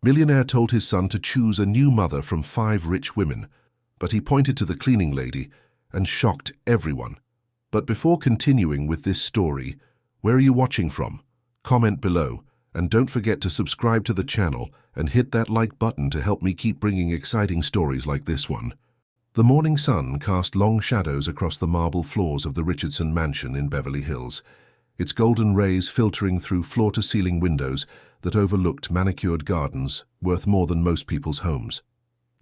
Millionaire told his son to choose a new mother from 5 rich women, but he pointed to the cleaning lady and shocked everyone. But before continuing with this story, where are you watching from? Comment below, and don't forget to subscribe to the channel and hit that like button to help me keep bringing exciting stories like this one. The morning sun cast long shadows across the marble floors of the Richardson mansion in Beverly Hills, its golden rays filtering through floor-to-ceiling windows that overlooked manicured gardens worth more than most people's homes.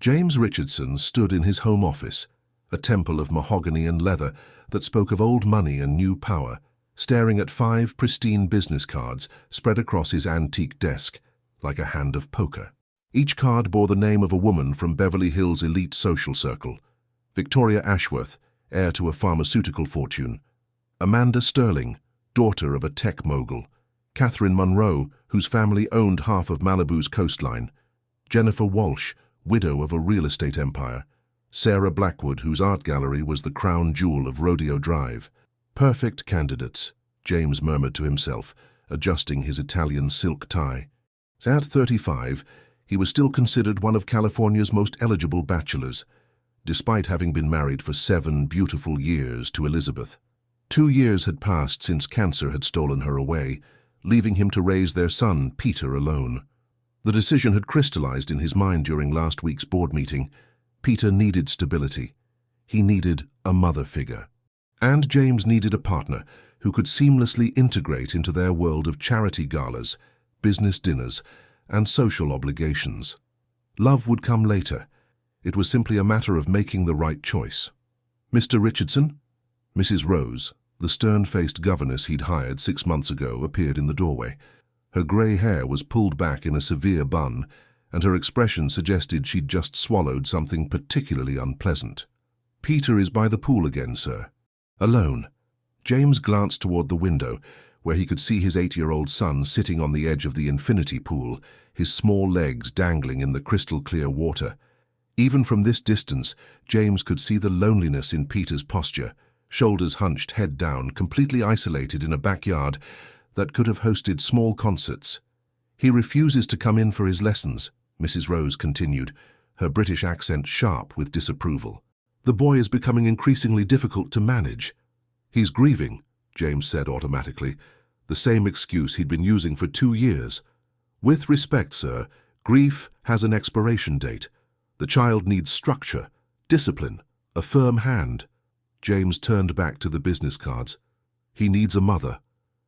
James Richardson stood in his home office, a temple of mahogany and leather that spoke of old money and new power, staring at 5 pristine business cards spread across his antique desk like a hand of poker. Each card bore the name of a woman from Beverly Hills' elite social circle: Victoria Ashworth, heir to a pharmaceutical fortune; Amanda Sterling, daughter of a tech mogul; Catherine Monroe, whose family owned half of Malibu's coastline; Jennifer Walsh, widow of a real estate empire; Sarah Blackwood, whose art gallery was the crown jewel of Rodeo Drive. Perfect candidates, James murmured to himself, adjusting his Italian silk tie. At 35, he was still considered one of California's most eligible bachelors, despite having been married for 7 beautiful years to Elizabeth. 2 years had passed since cancer had stolen her away, leaving him to raise their son, Peter, alone. The decision had crystallized in his mind during last week's board meeting. Peter needed stability. He needed a mother figure. And James needed a partner who could seamlessly integrate into their world of charity galas, business dinners, and social obligations. Love would come later. It was simply a matter of making the right choice. Mr. Richardson? Mrs. Rose, the stern-faced governess he'd hired 6 months ago, appeared in the doorway. Her grey hair was pulled back in a severe bun, and her expression suggested she'd just swallowed something particularly unpleasant. "Peter is by the pool again, sir." "Alone?" James glanced toward the window, where he could see his 8-year-old son sitting on the edge of the infinity pool, his small legs dangling in the crystal-clear water. Even from this distance, James could see the loneliness in Peter's posture, shoulders hunched, head down, completely isolated in a backyard that could have hosted small concerts. "He refuses to come in for his lessons," Mrs. Rose continued, her British accent sharp with disapproval. "The boy is becoming increasingly difficult to manage." "He's grieving," James said automatically, the same excuse he'd been using for 2 years. "With respect, sir, grief has an expiration date. The child needs structure, discipline, a firm hand." James turned back to the business cards. "He needs a mother."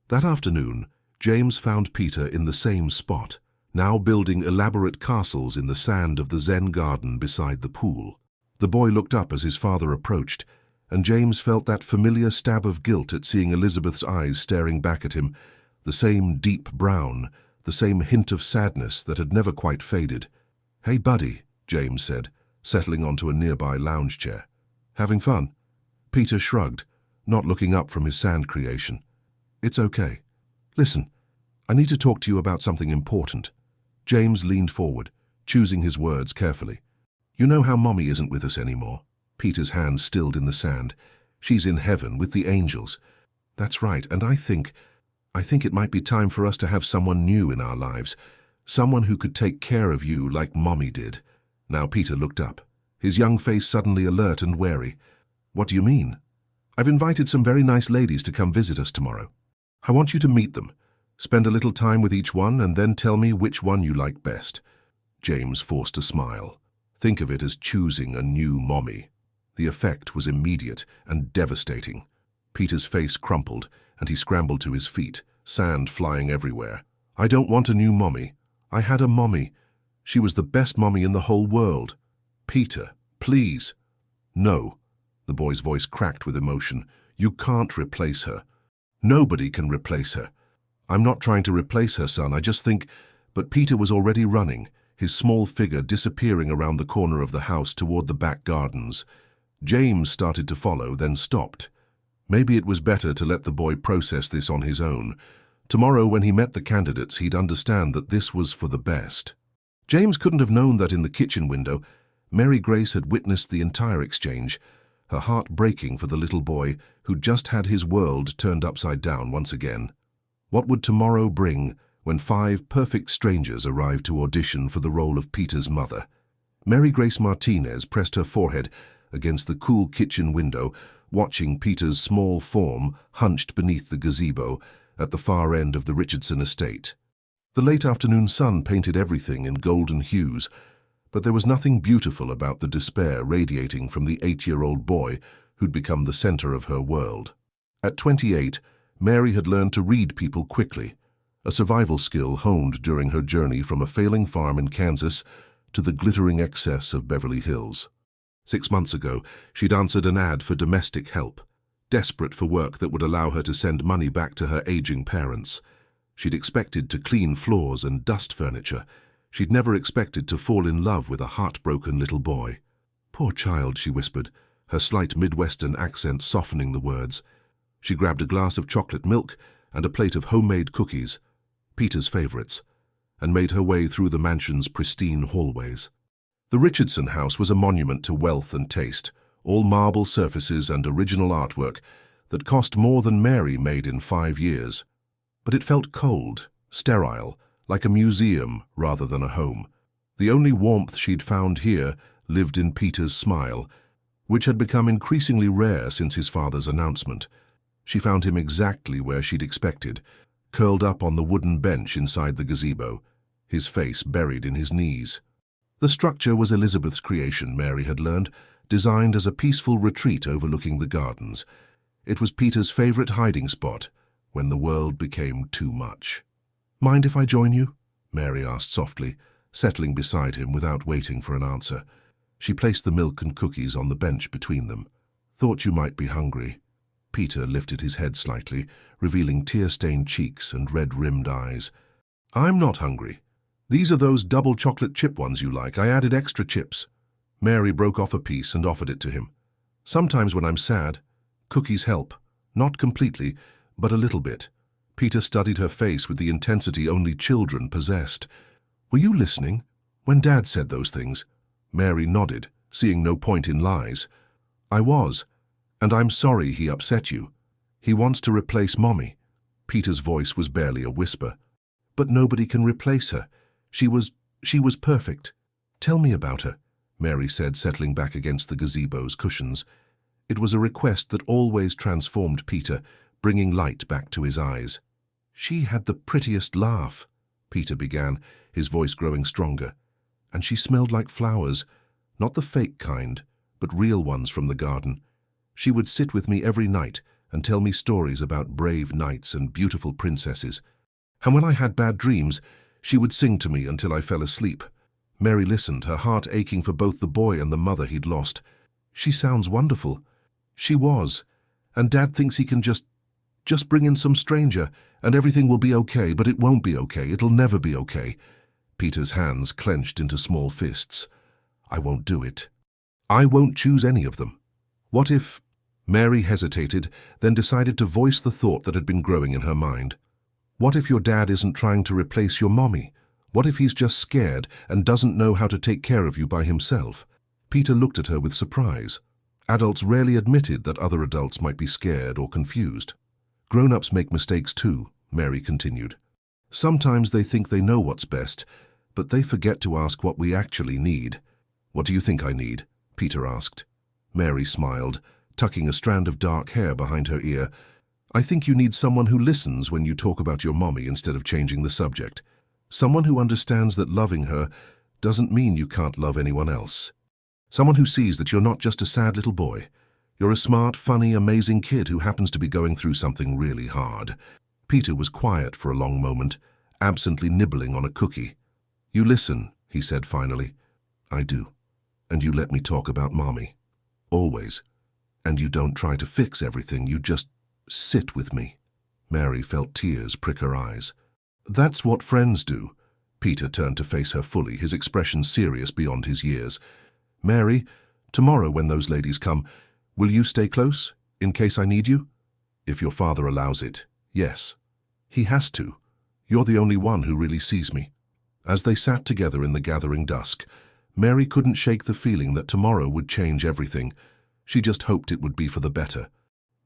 That afternoon, James found Peter in the same spot, now building elaborate castles in the sand of the Zen garden beside the pool. The boy looked up as his father approached, and James felt that familiar stab of guilt at seeing Elizabeth's eyes staring back at him, the same deep brown, the same hint of sadness that had never quite faded. "Hey, buddy," James said, settling onto a nearby lounge chair. "Having fun?" Peter shrugged, not looking up from his sand creation. "It's okay. Listen, I need to talk to you about something important." James leaned forward, choosing his words carefully. "You know how Mommy isn't with us anymore?" Peter's hands stilled in the sand. "She's in heaven with the angels." "That's right, and I think it might be time for us to have someone new in our lives, someone who could take care of you like Mommy did." Now Peter looked up, his young face suddenly alert and wary. "What do you mean?" "I've invited some very nice ladies to come visit us tomorrow. I want you to meet them, spend a little time with each one, and then tell me which one you like best." James forced a smile. Think of it as choosing a new mommy. The effect was immediate and devastating. Peter's face crumpled, and he scrambled to his feet, sand flying everywhere. "I don't want a new mommy. I had a mommy. She was the best mommy in the whole world. Peter, please." "No." The boy's voice cracked with emotion. "You can't replace her. Nobody can replace her." "I'm not trying to replace her, son. I just think—" But Peter was already running, his small figure disappearing around the corner of the house toward the back gardens. James started to follow, then stopped. Maybe it was better to let the boy process this on his own. Tomorrow, when he met the candidates, he'd understand that this was for the best. James couldn't have known that in the kitchen window, Mary Grace had witnessed the entire exchange, her heart breaking for the little boy who'd just had his world turned upside down once again. What would tomorrow bring when 5 perfect strangers arrived to audition for the role of Peter's mother. Mary Grace Martinez pressed her forehead against the cool kitchen window, watching Peter's small form hunched beneath the gazebo at the far end of the Richardson estate. The late afternoon sun painted everything in golden hues, but there was nothing beautiful about the despair radiating from the 8-year-old boy who'd become the center of her world. At 28, Mary had learned to read people quickly, a survival skill honed during her journey from a failing farm in Kansas to the glittering excess of Beverly Hills. 6 months ago, she'd answered an ad for domestic help, desperate for work that would allow her to send money back to her aging parents. She'd expected to clean floors and dust furniture. She'd never expected to fall in love with a heartbroken little boy. "Poor child," she whispered, her slight Midwestern accent softening the words. She grabbed a glass of chocolate milk and a plate of homemade cookies, Peter's favorites, and made her way through the mansion's pristine hallways. The Richardson house was a monument to wealth and taste, all marble surfaces and original artwork that cost more than Mary made in 5 years. But it felt cold, sterile, like a museum rather than a home. The only warmth she'd found here lived in Peter's smile, which had become increasingly rare since his father's announcement. She found him exactly where she'd expected, curled up on the wooden bench inside the gazebo, his face buried in his knees. The structure was Elizabeth's creation, Mary had learned, designed as a peaceful retreat overlooking the gardens. It was Peter's favorite hiding spot when the world became too much. "Mind if I join you?" Mary asked softly, settling beside him without waiting for an answer. She placed the milk and cookies on the bench between them. "Thought you might be hungry." Peter lifted his head slightly, revealing tear-stained cheeks and red-rimmed eyes. "I'm not hungry. These are those double chocolate chip ones you like. I added extra chips." Mary broke off a piece and offered it to him. "Sometimes when I'm sad, cookies help. Not completely, but a little bit." Peter studied her face with the intensity only children possessed. "Were you listening when Dad said those things?" Mary nodded, seeing no point in lies. "I was, and I'm sorry he upset you. He wants to replace Mommy." Peter's voice was barely a whisper. "But nobody can replace her. She was perfect." "Tell me about her," Mary said, settling back against the gazebo's cushions. It was a request that always transformed Peter, bringing light back to his eyes. "She had the prettiest laugh," Peter began, his voice growing stronger. "And she smelled like flowers, not the fake kind, but real ones from the garden. She would sit with me every night and tell me stories about brave knights and beautiful princesses. And when I had bad dreams, she would sing to me until I fell asleep." Mary listened, her heart aching for both the boy and the mother he'd lost. "She sounds wonderful." "She was. And Dad thinks he can just bring in some stranger, and everything will be okay, but it won't be okay. It'll never be okay." Peter's hands clenched into small fists. "I won't do it. I won't choose any of them." "What if—" Mary hesitated, then decided to voice the thought that had been growing in her mind. "What if your dad isn't trying to replace your mommy? What if he's just scared and doesn't know how to take care of you by himself?" Peter looked at her with surprise. Adults rarely admitted that other adults might be scared or confused. "Grown-ups make mistakes too," Mary continued. "Sometimes they think they know what's best, but they forget to ask what we actually need." "What do you think I need?" Peter asked. Mary smiled, tucking a strand of dark hair behind her ear. "I think you need someone who listens when you talk about your mommy instead of changing the subject. Someone who understands that loving her doesn't mean you can't love anyone else. Someone who sees that you're not just a sad little boy. You're a smart, funny, amazing kid who happens to be going through something really hard." Peter was quiet for a long moment, absently nibbling on a cookie. "You listen," he said finally. "I do. And you let me talk about Mommy. Always. And you don't try to fix everything, you just sit with me." Mary felt tears prick her eyes. "That's what friends do." Peter turned to face her fully, his expression serious beyond his years. "Mary, tomorrow when those ladies come, will you stay close, in case I need you?" "If your father allows it, yes." "He has to. You're the only one who really sees me." As they sat together in the gathering dusk, Mary couldn't shake the feeling that tomorrow would change everything. She just hoped it would be for the better.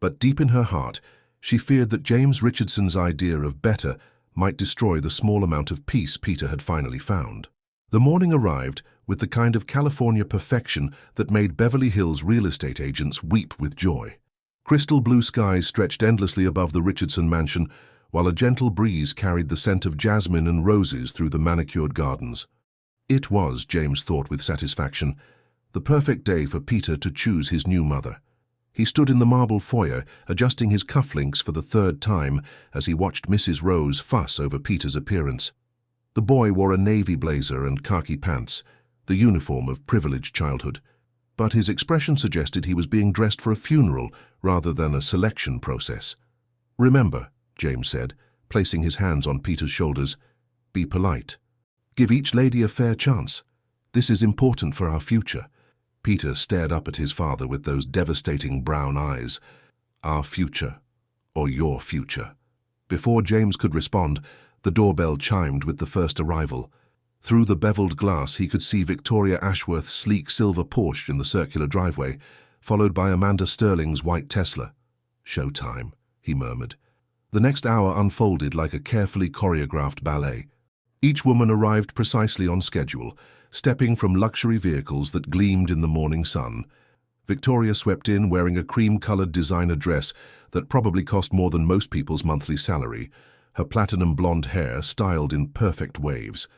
But deep in her heart, she feared that James Richardson's idea of better might destroy the small amount of peace Peter had finally found. The morning arrived with the kind of California perfection that made Beverly Hills real estate agents weep with joy. Crystal blue skies stretched endlessly above the Richardson mansion, while a gentle breeze carried the scent of jasmine and roses through the manicured gardens. It was, James thought with satisfaction, the perfect day for Peter to choose his new mother. He stood in the marble foyer, adjusting his cufflinks for the third time as he watched Mrs. Rose fuss over Peter's appearance. The boy wore a navy blazer and khaki pants, the uniform of privileged childhood, but his expression suggested he was being dressed for a funeral rather than a selection process. "Remember," James said, placing his hands on Peter's shoulders, "be polite. Give each lady a fair chance. This is important for our future." Peter stared up at his father with those devastating brown eyes. "Our future, or your future?" Before James could respond, the doorbell chimed with the first arrival. Through the beveled glass, he could see Victoria Ashworth's sleek silver Porsche in the circular driveway, followed by Amanda Sterling's white Tesla. "Showtime," he murmured. The next hour unfolded like a carefully choreographed ballet. Each woman arrived precisely on schedule, stepping from luxury vehicles that gleamed in the morning sun. Victoria swept in wearing a cream-colored designer dress that probably cost more than most people's monthly salary, her platinum blonde hair styled in perfect waves.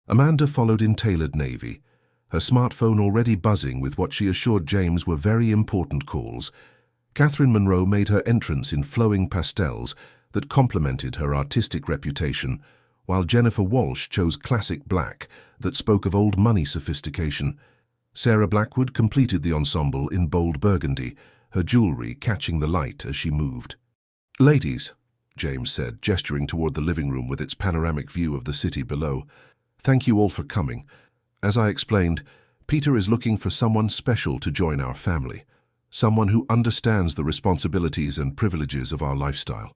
Amanda followed in tailored navy, her smartphone already buzzing with what she assured James were very important calls. Catherine Monroe made her entrance in flowing pastels that complemented her artistic reputation, while Jennifer Walsh chose classic black that spoke of old money sophistication. Sarah Blackwood completed the ensemble in bold burgundy, her jewelry catching the light as she moved. "Ladies," James said, gesturing toward the living room with its panoramic view of the city below, "thank you all for coming. As I explained, Peter is looking for someone special to join our family, someone who understands the responsibilities and privileges of our lifestyle."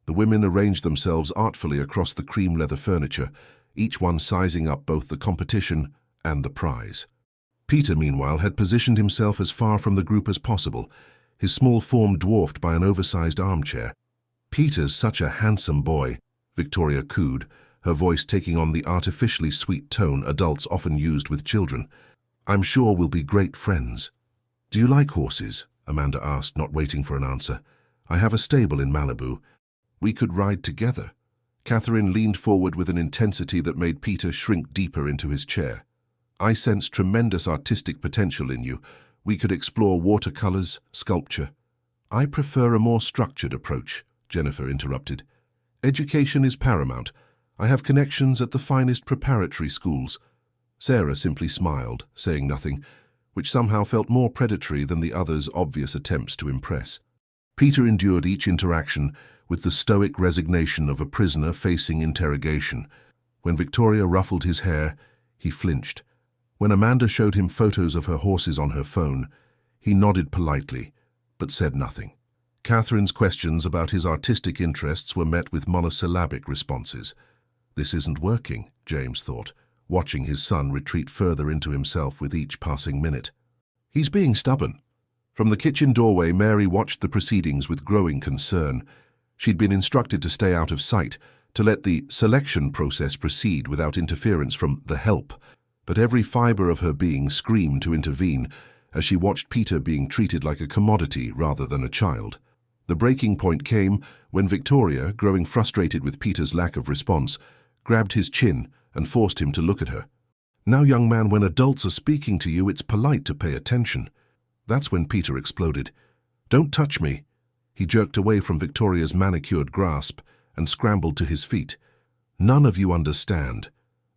The women arranged themselves artfully across the cream leather furniture, each one sizing up both the competition and the prize. Peter, meanwhile, had positioned himself as far from the group as possible, his small form dwarfed by an oversized armchair. "Peter's such a handsome boy," Victoria cooed, her voice taking on the artificially sweet tone adults often used with children. "I'm sure we'll be great friends." "Do you like horses?" Amanda asked, not waiting for an answer. "I have a stable in Malibu. We could ride together." Catherine leaned forward with an intensity that made Peter shrink deeper into his chair. "I sense tremendous artistic potential in you. We could explore watercolors, sculpture." "I prefer a more structured approach," Jennifer interrupted. "Education is paramount. I have connections at the finest preparatory schools." Sarah simply smiled, saying nothing, which somehow felt more predatory than the others' obvious attempts to impress. Peter endured each interaction with the stoic resignation of a prisoner facing interrogation. When Victoria ruffled his hair, he flinched. When Amanda showed him photos of her horses on her phone, he nodded politely, but said nothing. Catherine's questions about his artistic interests were met with monosyllabic responses. "This isn't working," James thought, watching his son retreat further into himself with each passing minute. "He's being stubborn." From the kitchen doorway, Mary watched the proceedings with growing concern. She'd been instructed to stay out of sight, to let the selection process proceed without interference from the help, but every fiber of her being screamed to intervene as she watched Peter being treated like a commodity rather than a child. The breaking point came when Victoria, growing frustrated with Peter's lack of response, grabbed his chin and forced him to look at her. "Now, young man, when adults are speaking to you, it's polite to pay attention." That's when Peter exploded. "Don't touch me." He jerked away from Victoria's manicured grasp and scrambled to his feet. "None of you understand.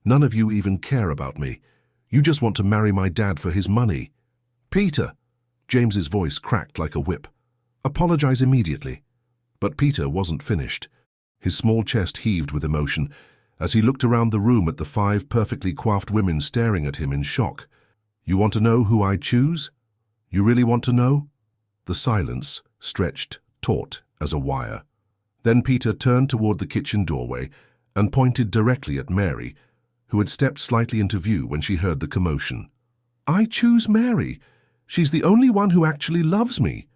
None of you even care about me. You just want to marry my dad for his money." "Peter!" James's voice cracked like a whip. "Apologize immediately." But Peter wasn't finished. His small chest heaved with emotion as he looked around the room at the 5 perfectly coiffed women staring at him in shock. "You want to know who I choose? You really want to know?" The silence stretched taut as a wire. Then Peter turned toward the kitchen doorway and pointed directly at Mary, who had stepped slightly into view when she heard the commotion. "I choose Mary. She's the only one who actually loves me."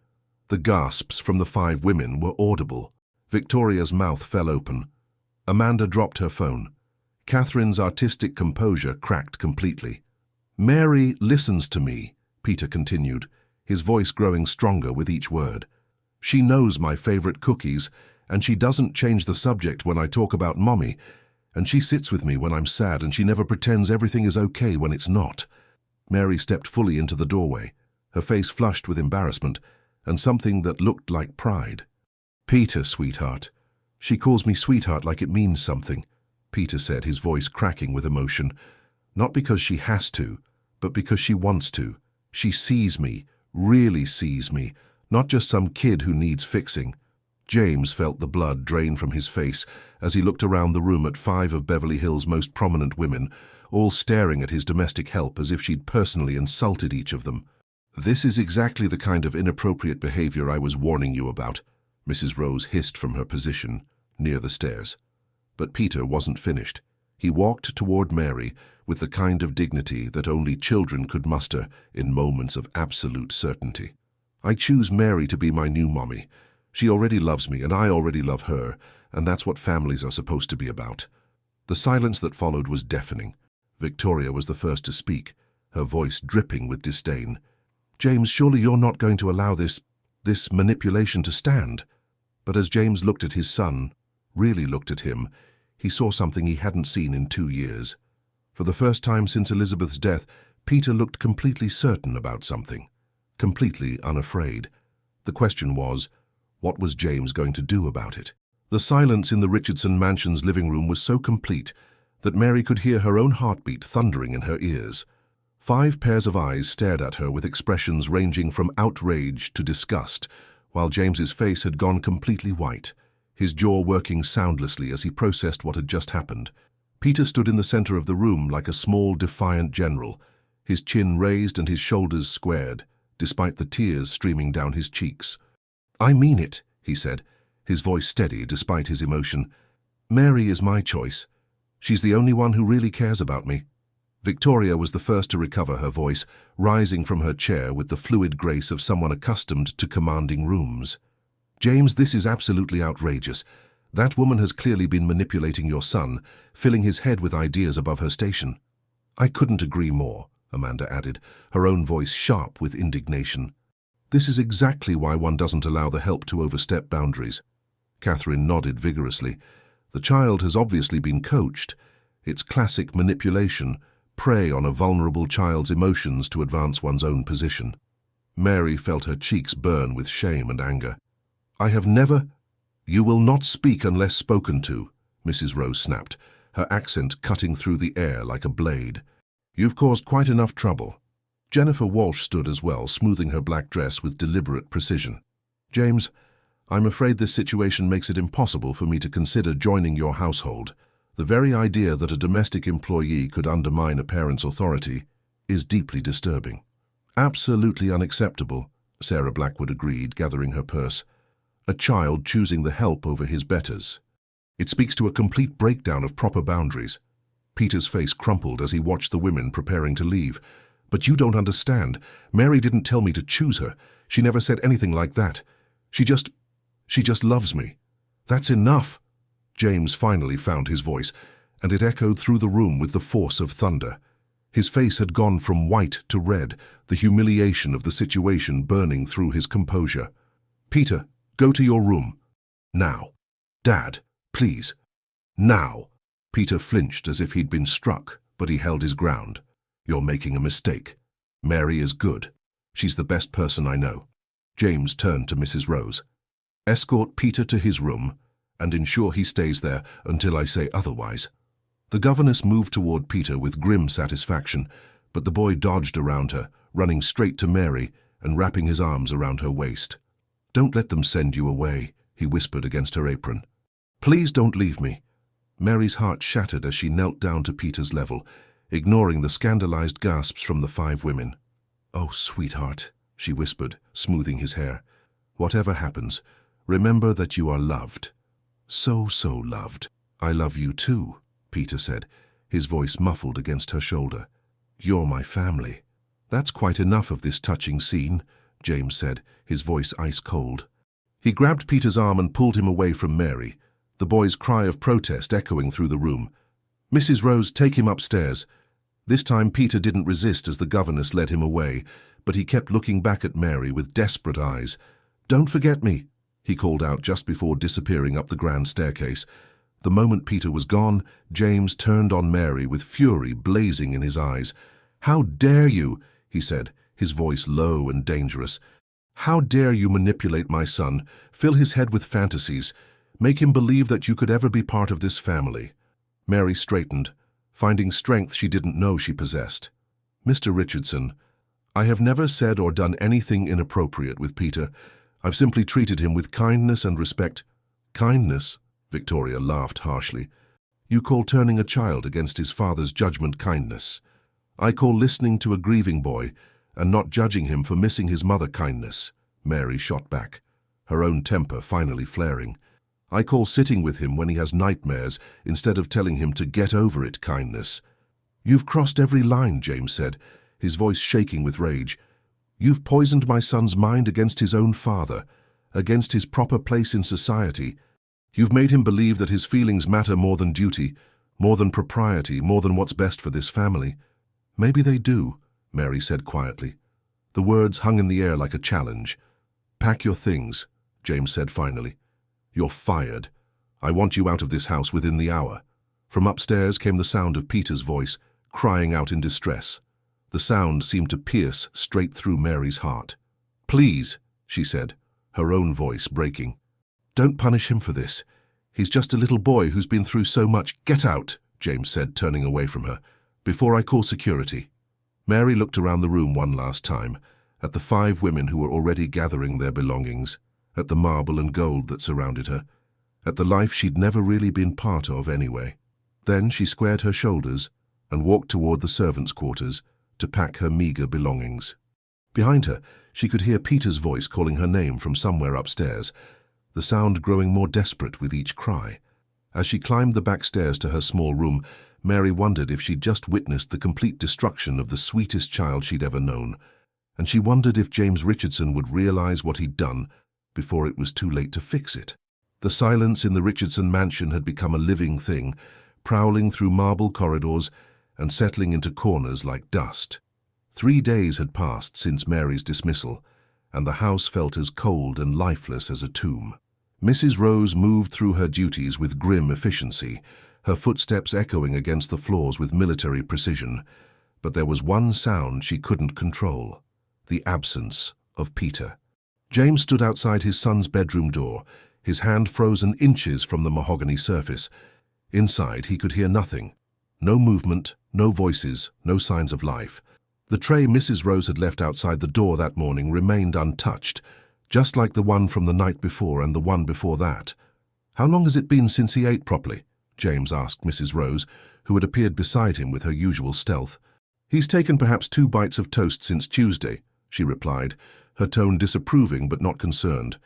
The gasps from the 5 women were audible. Victoria's mouth fell open. Amanda dropped her phone. Catherine's artistic composure cracked completely. "Mary listens to me," Peter continued, his voice growing stronger with each word. "She knows my favorite cookies, and she doesn't change the subject when I talk about Mommy, and she sits with me when I'm sad, and she never pretends everything is okay when it's not." Mary stepped fully into the doorway, her face flushed with embarrassment and something that looked like pride. "Peter, sweetheart. She calls me sweetheart like it means something," Peter said, his voice cracking with emotion. "Not because she has to, but because she wants to. She sees me, really sees me, not just some kid who needs fixing." James felt the blood drain from his face as he looked around the room at 5 of Beverly Hills' most prominent women, all staring at his domestic help as if she'd personally insulted each of them. "This is exactly the kind of inappropriate behavior I was warning you about," Mrs. Rose hissed from her position near the stairs. But Peter wasn't finished. He walked toward Mary with the kind of dignity that only children could muster in moments of absolute certainty. "I choose Mary to be my new mommy. She already loves me, and I already love her, and that's what families are supposed to be about." The silence that followed was deafening. Victoria was the first to speak, her voice dripping with disdain. "James, surely you're not going to allow this manipulation to stand?" But as James looked at his son, really looked at him, he saw something he hadn't seen in 2 years. For the first time since Elizabeth's death, Peter looked completely certain about something, completely unafraid. The question was, what was James going to do about it? The silence in the Richardson mansion's living room was so complete that Mary could hear her own heartbeat thundering in her ears. 5 pairs of eyes stared at her with expressions ranging from outrage to disgust, while James's face had gone completely white, his jaw working soundlessly as he processed what had just happened. Peter stood in the center of the room like a small, defiant general, his chin raised and his shoulders squared, despite the tears streaming down his cheeks. "I mean it," he said, his voice steady despite his emotion. "Mary is my choice. She's the only one who really cares about me." Victoria was the first to recover her voice, rising from her chair with the fluid grace of someone accustomed to commanding rooms. "James, this is absolutely outrageous. That woman has clearly been manipulating your son, filling his head with ideas above her station." "I couldn't agree more," Amanda added, her own voice sharp with indignation. "This is exactly why one doesn't allow the help to overstep boundaries." Catherine nodded vigorously. "The child has obviously been coached. It's classic manipulation, prey on a vulnerable child's emotions to advance one's own position." Mary felt her cheeks burn with shame and anger. "I have never—" "You will not speak unless spoken to," Mrs. Rose snapped, her accent cutting through the air like a blade. "You've caused quite enough trouble." Jennifer Walsh stood as well, smoothing her black dress with deliberate precision. "James, I'm afraid this situation makes it impossible for me to consider joining your household. The very idea that a domestic employee could undermine a parent's authority is deeply disturbing." "Absolutely unacceptable," Sarah Blackwood agreed, gathering her purse. "A child choosing the help over his betters. It speaks to a complete breakdown of proper boundaries." Peter's face crumpled as he watched the women preparing to leave. "But you don't understand. Mary didn't tell me to choose her. She never said anything like that. She just loves me." "That's enough." James finally found his voice, and it echoed through the room with the force of thunder. His face had gone from white to red, the humiliation of the situation burning through his composure. "Peter, go to your room. Now. Dad, please. Now." Peter flinched as if he'd been struck, but he held his ground. "You're making a mistake. Mary is good. She's the best person I know." James turned to Mrs. Rose. "Escort Peter to his room and ensure he stays there until I say otherwise." The governess moved toward Peter with grim satisfaction, but the boy dodged around her, running straight to Mary and wrapping his arms around her waist. "Don't let them send you away," he whispered against her apron. "Please don't leave me." Mary's heart shattered as she knelt down to Peter's level, ignoring the scandalized gasps from the 5 women. "Oh, sweetheart," she whispered, smoothing his hair. "Whatever happens, remember that you are loved. So loved." "I love you too," Peter said, his voice muffled against her shoulder. "You're my family." "That's quite enough of this touching scene," James said, his voice ice cold. He grabbed Peter's arm and pulled him away from Mary, the boy's cry of protest echoing through the room. "Mrs. Rose, take him upstairs." This time Peter didn't resist as the governess led him away, but he kept looking back at Mary with desperate eyes. "Don't forget me," he called out just before disappearing up the grand staircase. The moment Peter was gone, James turned on Mary with fury blazing in his eyes. "How dare you?" he said, his voice low and dangerous. "How dare you manipulate my son, fill his head with fantasies, make him believe that you could ever be part of this family?" Mary straightened, finding strength she didn't know she possessed. "Mr. Richardson, I have never said or done anything inappropriate with Peter. I've simply treated him with kindness and respect." "Kindness?" Victoria laughed harshly. "You call turning a child against his father's judgment kindness. I call listening to a grieving boy and not judging him for missing his mother kindness," Mary shot back, her own temper finally flaring. "I call sitting with him when he has nightmares instead of telling him to get over it kindness." "You've crossed every line," James said, his voice shaking with rage. "You've poisoned my son's mind against his own father, against his proper place in society. You've made him believe that his feelings matter more than duty, more than propriety, more than what's best for this family." "Maybe they do," Mary said quietly. The words hung in the air like a challenge. "Pack your things," James said finally. "You're fired. I want you out of this house within the hour." From upstairs came the sound of Peter's voice, crying out in distress. The sound seemed to pierce straight through Mary's heart. "Please," she said, her own voice breaking. "Don't punish him for this. He's just a little boy who's been through so much." "Get out," James said, turning away from her, "before I call security." Mary looked around the room one last time, at the 5 women who were already gathering their belongings, at the marble and gold that surrounded her, at the life she'd never really been part of anyway. Then she squared her shoulders and walked toward the servants' quarters to pack her meager belongings. Behind her, she could hear Peter's voice calling her name from somewhere upstairs, the sound growing more desperate with each cry. As she climbed the back stairs to her small room, Mary wondered if she'd just witnessed the complete destruction of the sweetest child she'd ever known, and she wondered if James Richardson would realize what he'd done before it was too late to fix it. The silence in the Richardson mansion had become a living thing, prowling through marble corridors and settling into corners like dust. 3 days had passed since Mary's dismissal, and the house felt as cold and lifeless as a tomb. Mrs. Rose moved through her duties with grim efficiency, her footsteps echoing against the floors with military precision. But there was one sound she couldn't control: the absence of Peter. James stood outside his son's bedroom door, his hand frozen inches from the mahogany surface. Inside, he could hear nothing. No movement, no voices, no signs of life. The tray Mrs. Rose had left outside the door that morning remained untouched, just like the one from the night before and the one before that. "How long has it been since he ate properly?" James asked Mrs. Rose, who had appeared beside him with her usual stealth. "He's taken perhaps 2 bites of toast since Tuesday," she replied, her tone disapproving but not concerned.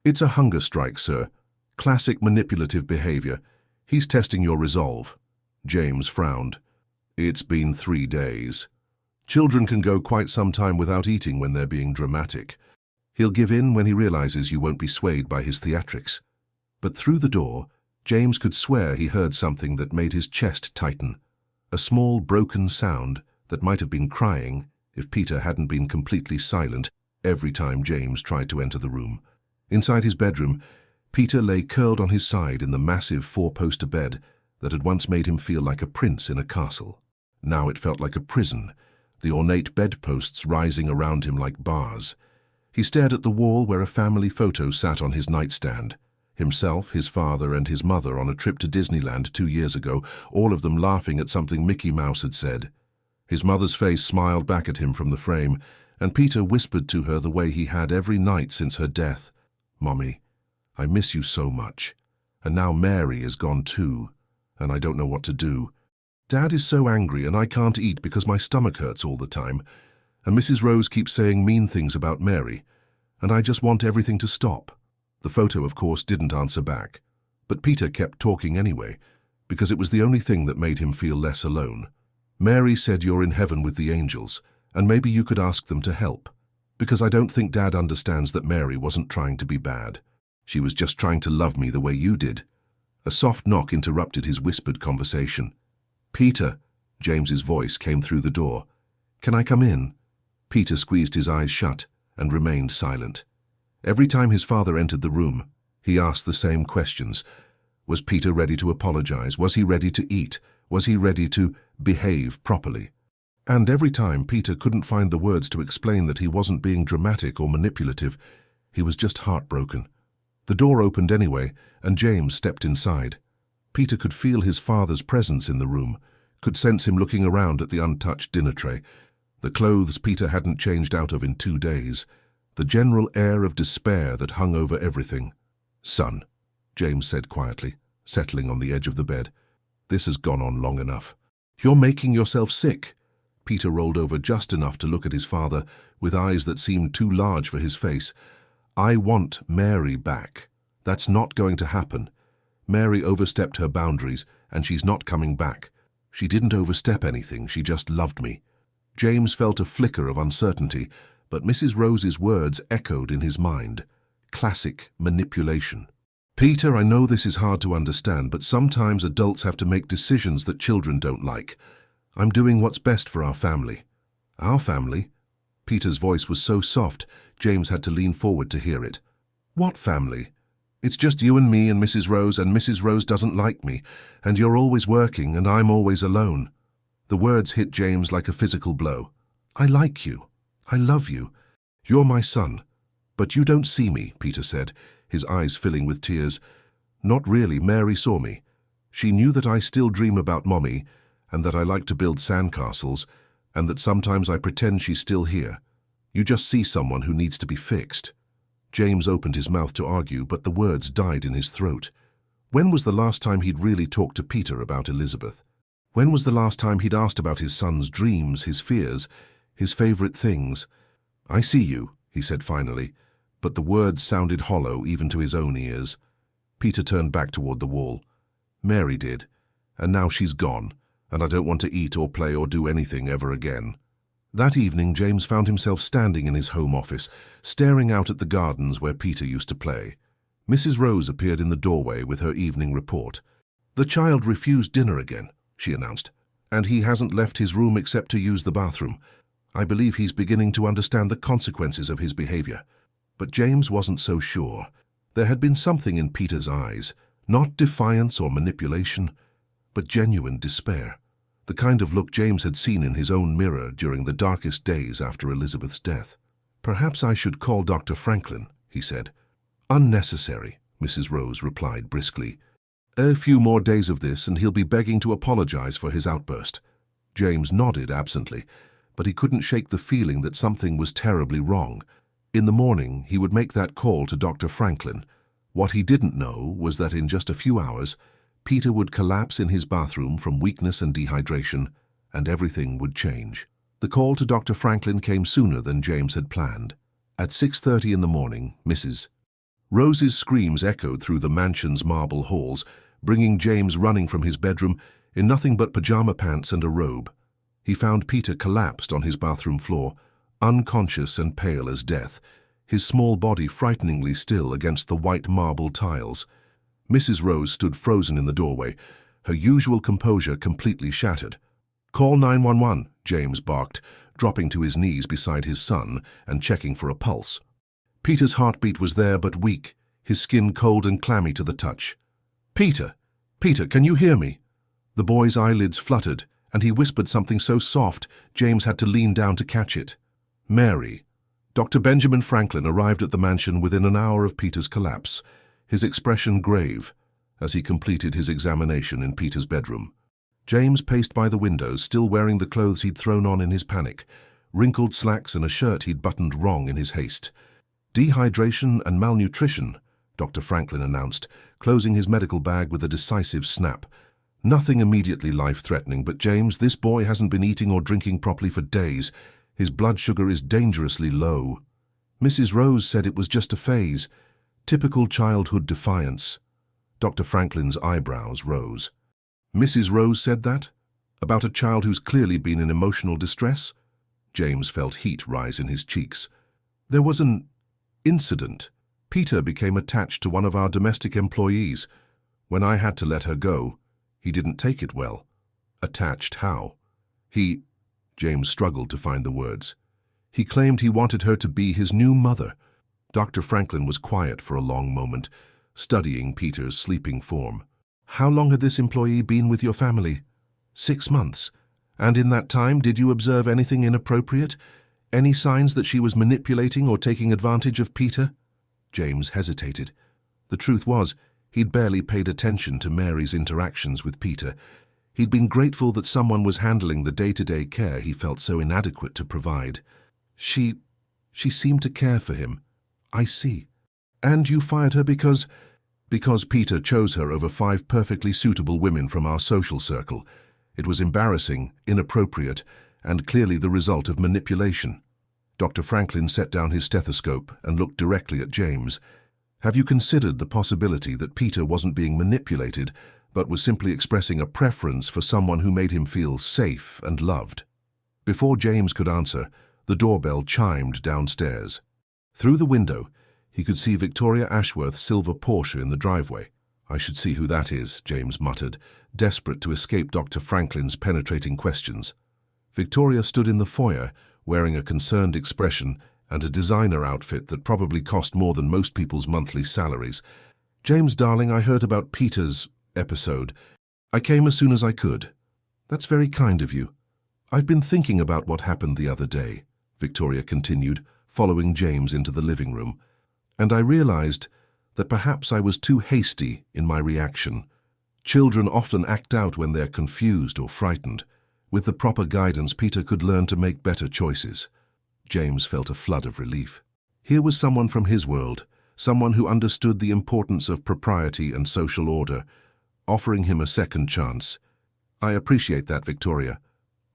"It's a hunger strike, sir. Classic manipulative behavior. He's testing your resolve." James frowned. "It's been 3 days. Children can go quite some time without eating when they're being dramatic. He'll give in when he realizes you won't be swayed by his theatrics." But through the door, James could swear he heard something that made his chest tighten. A small, broken sound that might have been crying if Peter hadn't been completely silent every time James tried to enter the room. Inside his bedroom, Peter lay curled on his side in the massive 4-poster bed that had once made him feel like a prince in a castle. Now it felt like a prison, the ornate bedposts rising around him like bars. He stared at the wall where a family photo sat on his nightstand. Himself, his father, and his mother on a trip to Disneyland 2 years ago, all of them laughing at something Mickey Mouse had said. His mother's face smiled back at him from the frame, and Peter whispered to her the way he had every night since her death. "Mommy, I miss you so much. And now Mary is gone too, and I don't know what to do. Dad is so angry and I can't eat because my stomach hurts all the time, and Mrs. Rose keeps saying mean things about Mary, and I just want everything to stop." The photo, of course, didn't answer back, but Peter kept talking anyway, because it was the only thing that made him feel less alone. "Mary said you're in heaven with the angels, and maybe you could ask them to help, because I don't think Dad understands that Mary wasn't trying to be bad. She was just trying to love me the way you did. A soft knock interrupted his whispered conversation. "Peter," James's voice came through the door. "Can I come in?" Peter squeezed his eyes shut and remained silent. Every time his father entered the room, he asked the same questions. Was Peter ready to apologize? Was he ready to eat? Was he ready to behave properly? And every time Peter couldn't find the words to explain that he wasn't being dramatic or manipulative. He was just heartbroken. The door opened anyway, and James stepped inside. Peter could feel his father's presence in the room, could sense him looking around at the untouched dinner tray, the clothes Peter hadn't changed out of in 2 days, the general air of despair that hung over everything. "Son," James said quietly, settling on the edge of the bed, "this has gone on long enough. You're making yourself sick." Peter rolled over just enough to look at his father with eyes that seemed too large for his face. "I want Mary back. That's not going to happen. Mary overstepped her boundaries, and she's not coming back. She didn't overstep anything, she just loved me." James felt a flicker of uncertainty, but Mrs. Rose's words echoed in his mind. Classic manipulation. "Peter, I know this is hard to understand, but sometimes adults have to make decisions that children don't like. I'm doing what's best for our family." "Our family?" Peter's voice was so soft, James had to lean forward to hear it. "What family? It's just you and me and Mrs. Rose doesn't like me, and you're always working and I'm always alone." The words hit James like a physical blow. "I like you. I love you. You're my son. But you don't see me," Peter said, his eyes filling with tears. "Not really. Mary saw me. She knew that I still dream about Mommy, and that I like to build sandcastles, and that sometimes I pretend she's still here. You just see someone who needs to be fixed." James opened his mouth to argue, but the words died in his throat. When was the last time he'd really talked to Peter about Elizabeth? When was the last time he'd asked about his son's dreams, his fears, his favorite things? "I see you," he said finally, but the words sounded hollow even to his own ears. Peter turned back toward the wall. "Mary did, and now she's gone, and I don't want to eat or play or do anything ever again." That evening, James found himself standing in his home office, staring out at the gardens where Peter used to play. Mrs. Rose appeared in the doorway with her evening report. "The child refused dinner again," she announced, "and he hasn't left his room except to use the bathroom. I believe he's beginning to understand the consequences of his behavior." But James wasn't so sure. There had been something in Peter's eyes, not defiance or manipulation, but genuine despair. The kind of look James had seen in his own mirror during the darkest days after Elizabeth's death. "Perhaps I should call Dr. Franklin," he said. "Unnecessary," Mrs. Rose replied briskly. "A few more days of this and he'll be begging to apologize for his outburst." James nodded absently, but he couldn't shake the feeling that something was terribly wrong. In the morning, he would make that call to Dr. Franklin. What he didn't know was that in just a few hours, Peter would collapse in his bathroom from weakness and dehydration, and everything would change. The call to Dr. Franklin came sooner than James had planned. At 6:30 in the morning, Mrs. Rose's screams echoed through the mansion's marble halls, bringing James running from his bedroom in nothing but pajama pants and a robe. He found Peter collapsed on his bathroom floor, unconscious and pale as death, his small body frighteningly still against the white marble tiles. Mrs. Rose stood frozen in the doorway, her usual composure completely shattered. "Call 911, James barked, dropping to his knees beside his son and checking for a pulse. Peter's heartbeat was there but weak, his skin cold and clammy to the touch. "Peter! Peter, can you hear me?" The boy's eyelids fluttered, and he whispered something so soft James had to lean down to catch it. "Mary." Dr. Benjamin Franklin arrived at the mansion within an hour of Peter's collapse, his expression grave, as he completed his examination in Peter's bedroom. James paced by the windows, still wearing the clothes he'd thrown on in his panic, wrinkled slacks and a shirt he'd buttoned wrong in his haste. "Dehydration and malnutrition," Dr. Franklin announced, closing his medical bag with a decisive snap. "Nothing immediately life-threatening, but James, this boy hasn't been eating or drinking properly for days. His blood sugar is dangerously low." Mrs. Rose said it was just a phase. Typical childhood defiance. Dr. Franklin's eyebrows rose. "Mrs. Rose said that? About a child who's clearly been in emotional distress?" James felt heat rise in his cheeks. "There was an incident. Peter became attached to one of our domestic employees. When I had to let her go, he didn't take it well. Attached how? James struggled to find the words. He claimed he wanted her to be his new mother. Dr. Franklin was quiet for a long moment, studying Peter's sleeping form. How long had this employee been with your family? 6 months. And in that time, did you observe anything inappropriate? Any signs that she was manipulating or taking advantage of Peter? James hesitated. The truth was, he'd barely paid attention to Mary's interactions with Peter. He'd been grateful that someone was handling the day-to-day care he felt so inadequate to provide. She seemed to care for him. I see. And you fired her because Peter chose her over 5 perfectly suitable women from our social circle. It was embarrassing, inappropriate, and clearly the result of manipulation. Dr. Franklin set down his stethoscope and looked directly at James. Have you considered the possibility that Peter wasn't being manipulated, but was simply expressing a preference for someone who made him feel safe and loved? Before James could answer, the doorbell chimed downstairs. Through the window, he could see Victoria Ashworth's silver Porsche in the driveway. I should see who that is, James muttered, desperate to escape Dr. Franklin's penetrating questions. Victoria stood in the foyer, wearing a concerned expression and a designer outfit that probably cost more than most people's monthly salaries. James, darling, I heard about Peter's episode. I came as soon as I could. That's very kind of you. I've been thinking about what happened the other day, Victoria continued, following James into the living room, and I realized that perhaps I was too hasty in my reaction. Children often act out when they're confused or frightened. With the proper guidance, Peter could learn to make better choices. James felt a flood of relief. Here was someone from his world, someone who understood the importance of propriety and social order, offering him a second chance. I appreciate that, Victoria,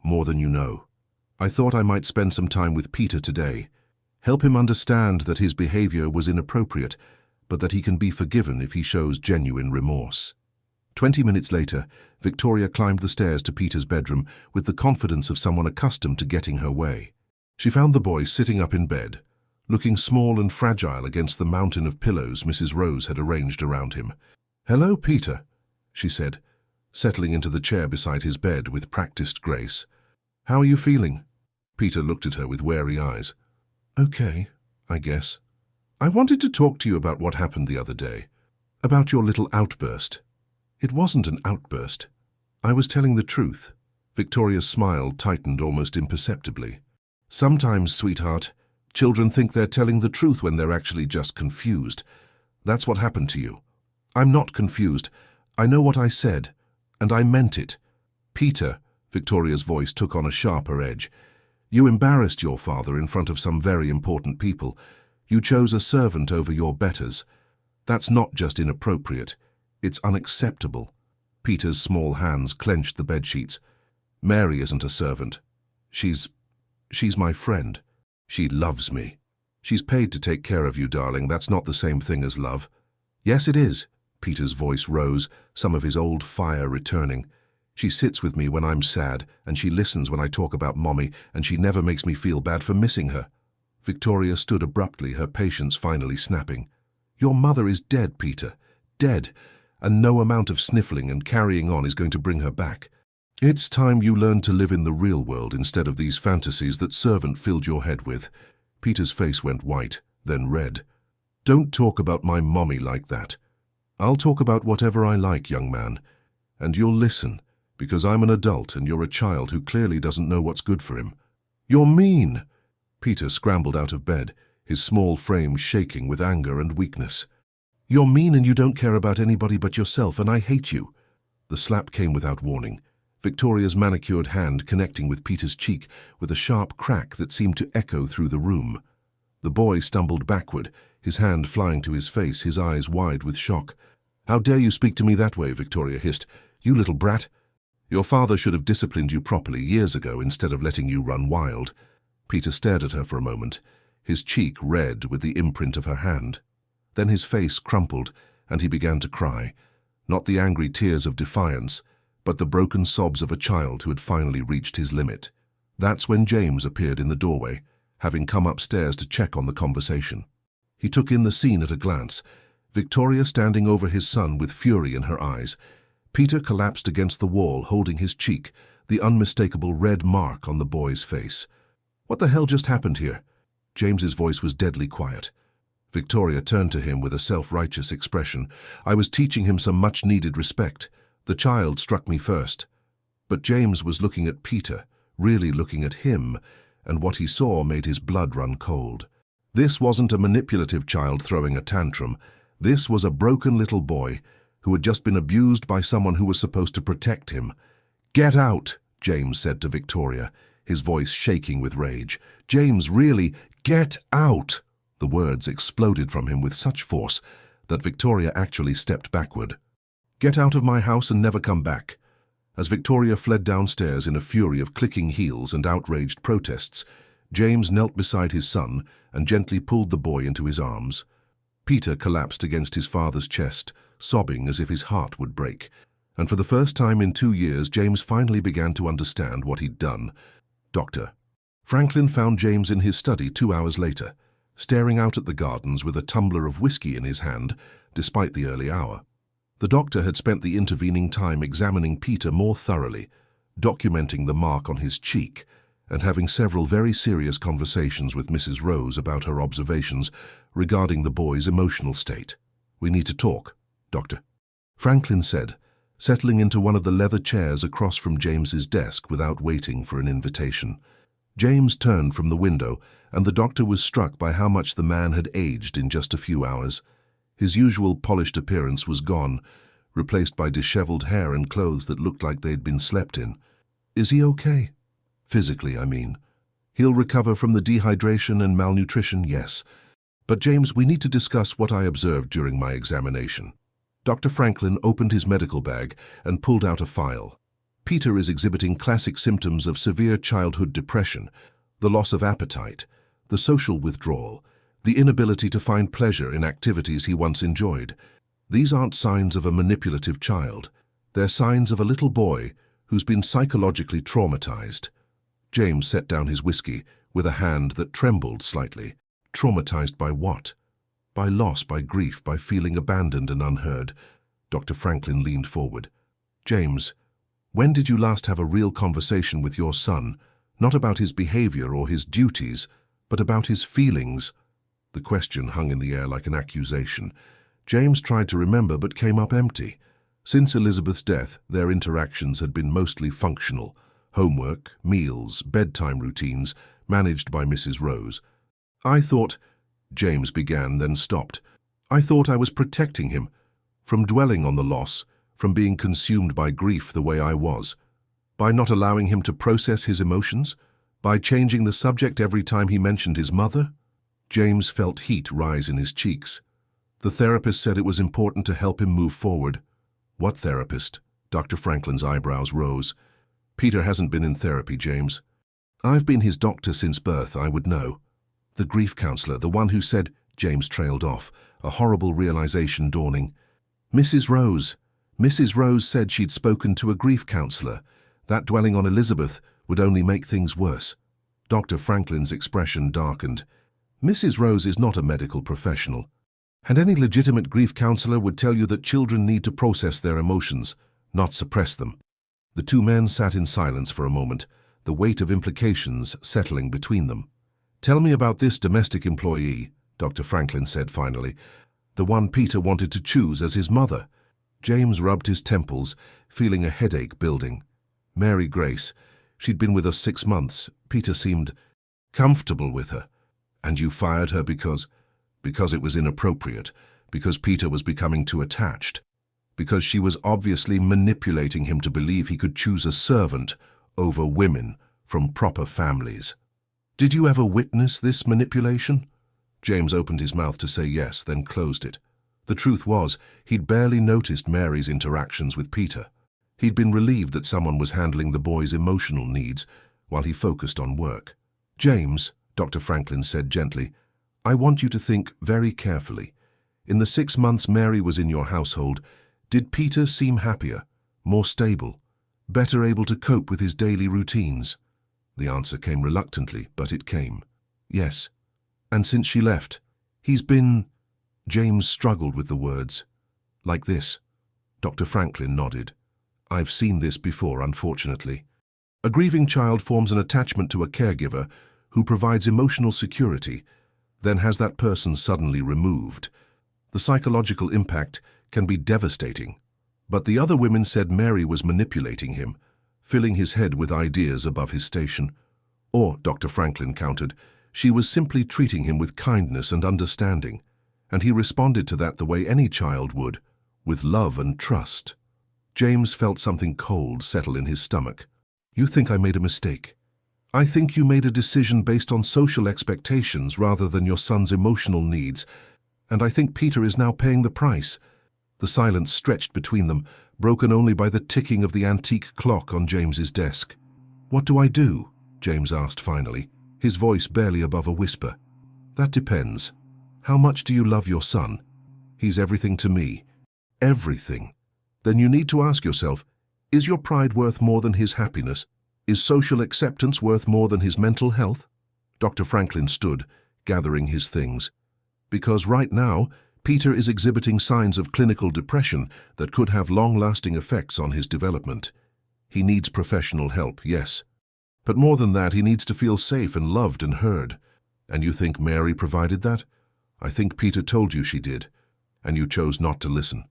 more than you know. I thought I might spend some time with Peter today, help him understand that his behavior was inappropriate, but that he can be forgiven if he shows genuine remorse. 20 minutes later, Victoria climbed the stairs to Peter's bedroom with the confidence of someone accustomed to getting her way. She found the boy sitting up in bed, looking small and fragile against the mountain of pillows Mrs. Rose had arranged around him. "Hello, Peter," she said, settling into the chair beside his bed with practiced grace. "How are you feeling?" Peter looked at her with wary eyes. "Okay, I guess. I wanted to talk to you about what happened the other day, about your little outburst." "It wasn't an outburst. I was telling the truth." Victoria's smile tightened almost imperceptibly. "Sometimes, sweetheart, children think they're telling the truth when they're actually just confused. That's what happened to you." "I'm not confused. I know what I said, and I meant it." "Peter," Victoria's voice took on a sharper edge, "you embarrassed your father in front of some very important people. You chose a servant over your betters. That's not just inappropriate. It's unacceptable." Peter's small hands clenched the bedsheets. "Mary isn't a servant. She's my friend. She loves me. She's paid to take care of you, darling. That's not the same thing as love." "Yes, it is." Peter's voice rose, some of his old fire returning. "She sits with me when I'm sad, and she listens when I talk about Mommy, and she never makes me feel bad for missing her." Victoria stood abruptly, her patience finally snapping. "Your mother is dead, Peter. Dead. And no amount of sniffling and carrying on is going to bring her back. It's time you learned to live in the real world instead of these fantasies that servant filled your head with." Peter's face went white, then red. "Don't talk about my mommy like that. I'll talk about whatever I like, young man. And you'll listen, because I'm an adult and you're a child who clearly doesn't know what's good for him." "You're mean!" Peter scrambled out of bed, his small frame shaking with anger and weakness. "You're mean and you don't care about anybody but yourself, and I hate you." The slap came without warning, Victoria's manicured hand connecting with Peter's cheek with a sharp crack that seemed to echo through the room. The boy stumbled backward, his hand flying to his face, his eyes wide with shock. "How dare you speak to me that way?" Victoria hissed. "You little brat. Your father should have disciplined you properly years ago instead of letting you run wild." Peter stared at her for a moment, his cheek red with the imprint of her hand. Then his face crumpled, and he began to cry, not the angry tears of defiance, but the broken sobs of a child who had finally reached his limit. That's when James appeared in the doorway, having come upstairs to check on the conversation. He took in the scene at a glance. Victoria standing over his son with fury in her eyes. Peter collapsed against the wall, holding his cheek, the unmistakable red mark on the boy's face. "What the hell just happened here?" James's voice was deadly quiet. Victoria turned to him with a self-righteous expression. "I was teaching him some much-needed respect. The child struck me first." But James was looking at Peter, really looking at him, and what he saw made his blood run cold. This wasn't a manipulative child throwing a tantrum. This was a broken little boy who had just been abused by someone who was supposed to protect him. "Get out," James said to Victoria, his voice shaking with rage. "James, really, get out!" The words exploded from him with such force that Victoria actually stepped backward. "Get out of my house and never come back." As Victoria fled downstairs in a fury of clicking heels and outraged protests, James knelt beside his son and gently pulled the boy into his arms. Peter collapsed against his father's chest, sobbing as if his heart would break. And for the first time in 2 years, James finally began to understand what he'd done. Dr. Franklin found James in his study 2 hours later, staring out at the gardens with a tumbler of whiskey in his hand, despite the early hour. The doctor had spent the intervening time examining Peter more thoroughly, documenting the mark on his cheek, and having several very serious conversations with Mrs. Rose about her observations regarding the boy's emotional state. "We need to talk, Doctor," Franklin said, settling into one of the leather chairs across from James's desk without waiting for an invitation. James turned from the window, and the doctor was struck by how much the man had aged in just a few hours. His usual polished appearance was gone, replaced by disheveled hair and clothes that looked like they'd been slept in. "Is he okay? Physically, I mean. He'll recover from the dehydration and malnutrition, yes. But James, we need to discuss what I observed during my examination." Dr. Franklin opened his medical bag and pulled out a file. "Peter is exhibiting classic symptoms of severe childhood depression, the loss of appetite, the social withdrawal, the inability to find pleasure in activities he once enjoyed. These aren't signs of a manipulative child. They're signs of a little boy who's been psychologically traumatized." James set down his whiskey with a hand that trembled slightly. Traumatized by what? By loss, by grief, by feeling abandoned and unheard. Dr. Franklin leaned forward. "James, when did you last have a real conversation with your son, not about his behavior or his duties, but about his feelings?" The question hung in the air like an accusation. James tried to remember but came up empty. Since Elizabeth's death, their interactions had been mostly functional. Homework, meals, bedtime routines, managed by Mrs. Rose. "I thought," James began, then stopped. "I thought I was protecting him, from dwelling on the loss, from being consumed by grief the way I was, by not allowing him to process his emotions, by changing the subject every time he mentioned his mother." James felt heat rise in his cheeks. The therapist said it was important to help him move forward. "What therapist?" Dr. Franklin's eyebrows rose. "Peter hasn't been in therapy, James." "I've been his doctor since birth, I would know." "The grief counselor, the one who said—" James trailed off, a horrible realization dawning. Mrs. Rose said she'd spoken to a grief counselor. That dwelling on Elizabeth would only make things worse." Dr. Franklin's expression darkened. "Mrs. Rose is not a medical professional. And any legitimate grief counselor would tell you that children need to process their emotions, not suppress them." The two men sat in silence for a moment, the weight of implications settling between them. "Tell me about this domestic employee," Dr. Franklin said finally, "the one Peter wanted to choose as his mother." James rubbed his temples, feeling a headache building. "Mary Grace. She'd been with us 6 months. Peter seemed comfortable with her. And you fired her because it was inappropriate, because Peter was becoming too attached, because she was obviously manipulating him to believe he could choose a servant over women from proper families." "Did you ever witness this manipulation?" James opened his mouth to say yes, then closed it. The truth was, he'd barely noticed Mary's interactions with Peter. He'd been relieved that someone was handling the boy's emotional needs while he focused on work. "James," Dr. Franklin said gently, "I want you to think very carefully. In the 6 months Mary was in your household, did Peter seem happier, more stable, better able to cope with his daily routines?" The answer came reluctantly, but it came. "Yes. And since she left, he's been—" James struggled with the words. Like this. Dr. Franklin nodded. I've seen this before, unfortunately. A grieving child forms an attachment to a caregiver who provides emotional security, then has that person suddenly removed. The psychological impact can be devastating. But the other women said Mary was manipulating him, filling his head with ideas above his station. Or, Dr. Franklin countered, she was simply treating him with kindness and understanding, and he responded to that the way any child would, with love and trust. James felt something cold settle in his stomach. You think I made a mistake? I think you made a decision based on social expectations rather than your son's emotional needs, and I think Peter is now paying the price. The silence stretched between them, broken only by the ticking of the antique clock on James's desk. What do I do? James asked finally, his voice barely above a whisper. That depends. How much do you love your son? He's everything to me. Everything. Then you need to ask yourself, is your pride worth more than his happiness? Is social acceptance worth more than his mental health? Dr. Franklin stood, gathering his things. Because right now, Peter is exhibiting signs of clinical depression that could have long-lasting effects on his development. He needs professional help, yes. But more than that, he needs to feel safe and loved and heard. And you think Mary provided that? I think Peter told you she did, and you chose not to listen.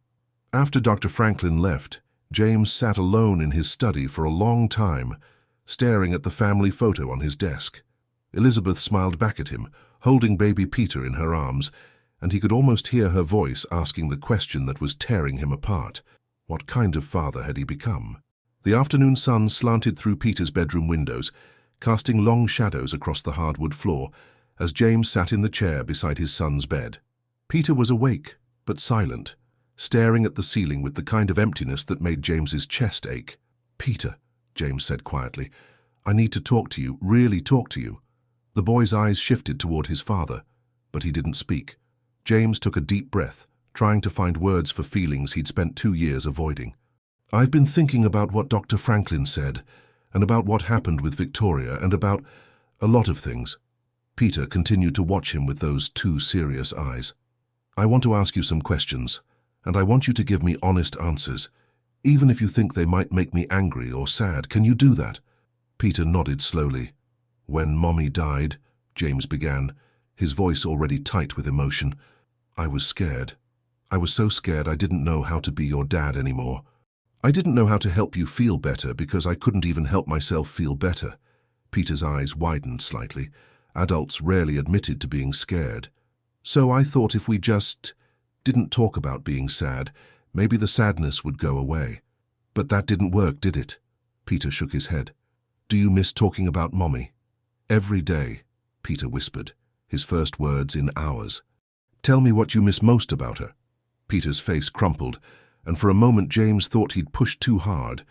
After Dr. Franklin left, James sat alone in his study for a long time, staring at the family photo on his desk. Elizabeth smiled back at him, holding baby Peter in her arms, and he could almost hear her voice asking the question that was tearing him apart. What kind of father had he become? The afternoon sun slanted through Peter's bedroom windows, casting long shadows across the hardwood floor, as James sat in the chair beside his son's bed. Peter was awake, but silent, staring at the ceiling with the kind of emptiness that made James's chest ache. Peter, James said quietly, I need to talk to you, really talk to you. The boy's eyes shifted toward his father, but he didn't speak. James took a deep breath, trying to find words for feelings he'd spent 2 years avoiding. I've been thinking about what Dr. Franklin said, and about what happened with Victoria, and about a lot of things. Peter continued to watch him with those 2 serious eyes. I want to ask you some questions, and I want you to give me honest answers, even if you think they might make me angry or sad. Can you do that? Peter nodded slowly. When Mommy died, James began, his voice already tight with emotion, I was scared. I was so scared I didn't know how to be your dad anymore. I didn't know how to help you feel better because I couldn't even help myself feel better. Peter's eyes widened slightly. Adults rarely admitted to being scared. So I thought if we just didn't talk about being sad, maybe the sadness would go away. But that didn't work, did it? Peter shook his head. Do you miss talking about Mommy? Every day, Peter whispered, his first words in hours. Tell me what you miss most about her. Peter's face crumpled, and for a moment James thought he'd pushed too hard.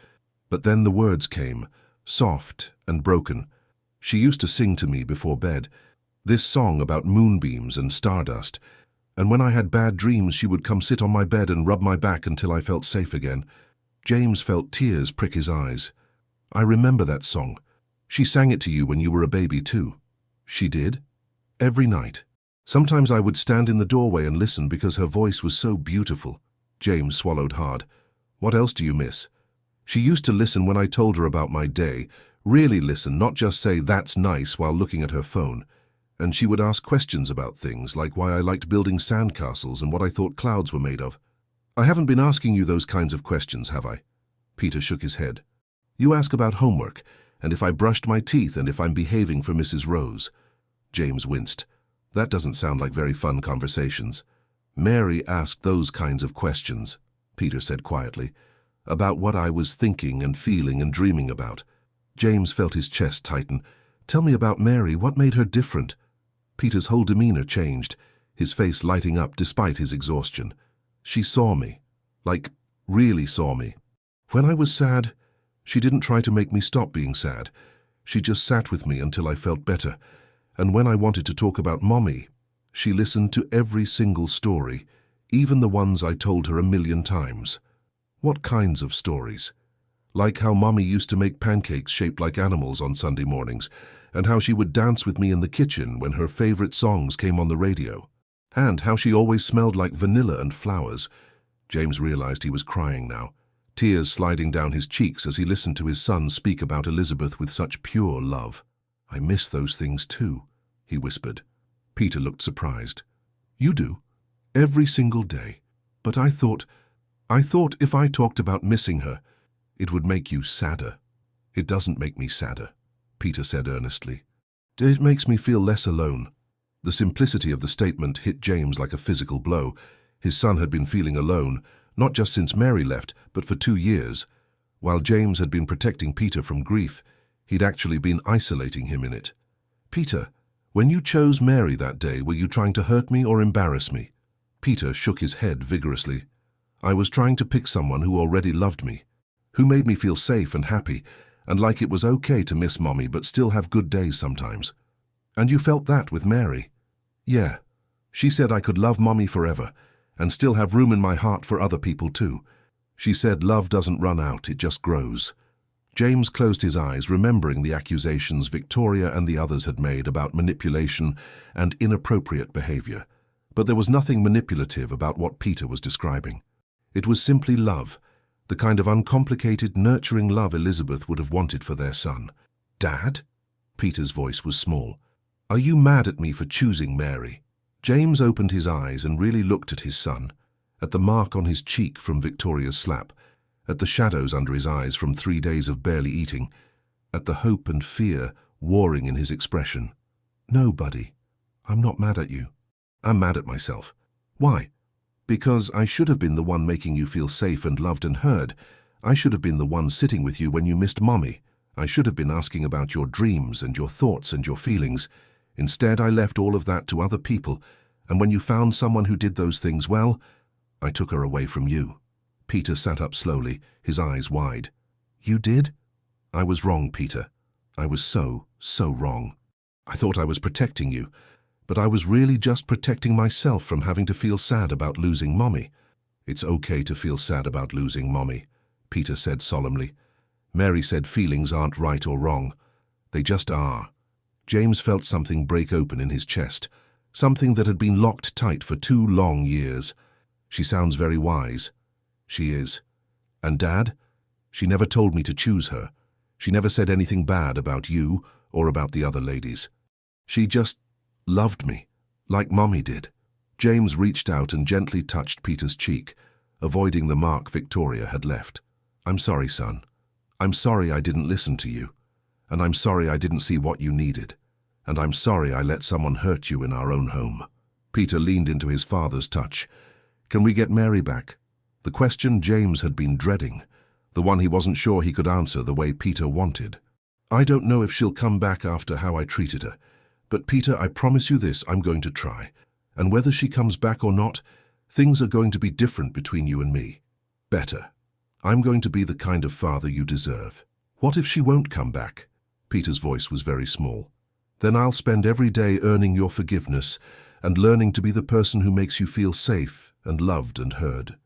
But then the words came, soft and broken. She used to sing to me before bed, this song about moonbeams and stardust, and when I had bad dreams she would come sit on my bed and rub my back until I felt safe again. James felt tears prick his eyes. I remember that song. She sang it to you when you were a baby too. She did? Every night. Sometimes I would stand in the doorway and listen because her voice was so beautiful. James swallowed hard. What else do you miss? She used to listen when I told her about my day, really listen, not just say that's nice while looking at her phone. And she would ask questions about things, like why I liked building sandcastles and what I thought clouds were made of. I haven't been asking you those kinds of questions, have I? Peter shook his head. You ask about homework, and if I brushed my teeth and if I'm behaving for Mrs. Rose. James winced. That doesn't sound like very fun conversations. Mary asked those kinds of questions, Peter said quietly, about what I was thinking and feeling and dreaming about. James felt his chest tighten. Tell me about Mary. What made her different? Peter's whole demeanor changed, his face lighting up despite his exhaustion. She saw me. Like, really saw me. When I was sad, she didn't try to make me stop being sad. She just sat with me until I felt better. And when I wanted to talk about Mommy, she listened to every single story, even the ones I told her 1,000,000 times. What kinds of stories? Like how Mommy used to make pancakes shaped like animals on Sunday mornings, and how she would dance with me in the kitchen when her favorite songs came on the radio. And how she always smelled like vanilla and flowers. James realized he was crying now, tears sliding down his cheeks as he listened to his son speak about Elizabeth with such pure love. "I miss those things too," he whispered. Peter looked surprised. "You do? Every single day? But I thought if I talked about missing her, it would make you sadder." "It doesn't make me sadder," Peter said earnestly. "It makes me feel less alone." The simplicity of the statement hit James like a physical blow. His son had been feeling alone, not just since Mary left, but for 2 years. While James had been protecting Peter from grief, he'd actually been isolating him in it. "Peter, when you chose Mary that day, were you trying to hurt me or embarrass me?" Peter shook his head vigorously. "I was trying to pick someone who already loved me, who made me feel safe and happy, and like it was okay to miss Mommy but still have good days sometimes." "And you felt that with Mary?" "Yeah. She said I could love Mommy forever, and still have room in my heart for other people too. She said love doesn't run out, it just grows." James closed his eyes, remembering the accusations Victoria and the others had made about manipulation and inappropriate behavior. But there was nothing manipulative about what Peter was describing. It was simply love, the kind of uncomplicated, nurturing love Elizabeth would have wanted for their son. "Dad?" Peter's voice was small. "Are you mad at me for choosing Mary?" James opened his eyes and really looked at his son, at the mark on his cheek from Victoria's slap, at the shadows under his eyes from 3 days of barely eating, at the hope and fear warring in his expression. "No, buddy, I'm not mad at you. I'm mad at myself." "Why?" "Because I should have been the one making you feel safe and loved and heard. I should have been the one sitting with you when you missed Mommy. I should have been asking about your dreams and your thoughts and your feelings. Instead, I left all of that to other people, and when you found someone who did those things well, I took her away from you." Peter sat up slowly, his eyes wide. "You did?" "I was wrong, Peter. I was so wrong. I thought I was protecting you, but I was really just protecting myself from having to feel sad about losing Mommy." "It's okay to feel sad about losing Mommy," Peter said solemnly. "Mary said feelings aren't right or wrong. They just are." James felt something break open in his chest, something that had been locked tight for 2 long years. "She sounds very wise." "She is. And Dad? She never told me to choose her. She never said anything bad about you or about the other ladies. She just loved me, like Mommy did." James reached out and gently touched Peter's cheek, avoiding the mark Victoria had left. "I'm sorry, son. I'm sorry I didn't listen to you. And I'm sorry I didn't see what you needed. And I'm sorry I let someone hurt you in our own home." Peter leaned into his father's touch. "Can we get Mary back?" The question James had been dreading, the one he wasn't sure he could answer the way Peter wanted. "I don't know if she'll come back after how I treated her. But Peter, I promise you this, I'm going to try. And whether she comes back or not, things are going to be different between you and me. Better. I'm going to be the kind of father you deserve." "What if she won't come back?" Peter's voice was very small. "Then I'll spend every day earning your forgiveness and learning to be the person who makes you feel safe and loved and heard.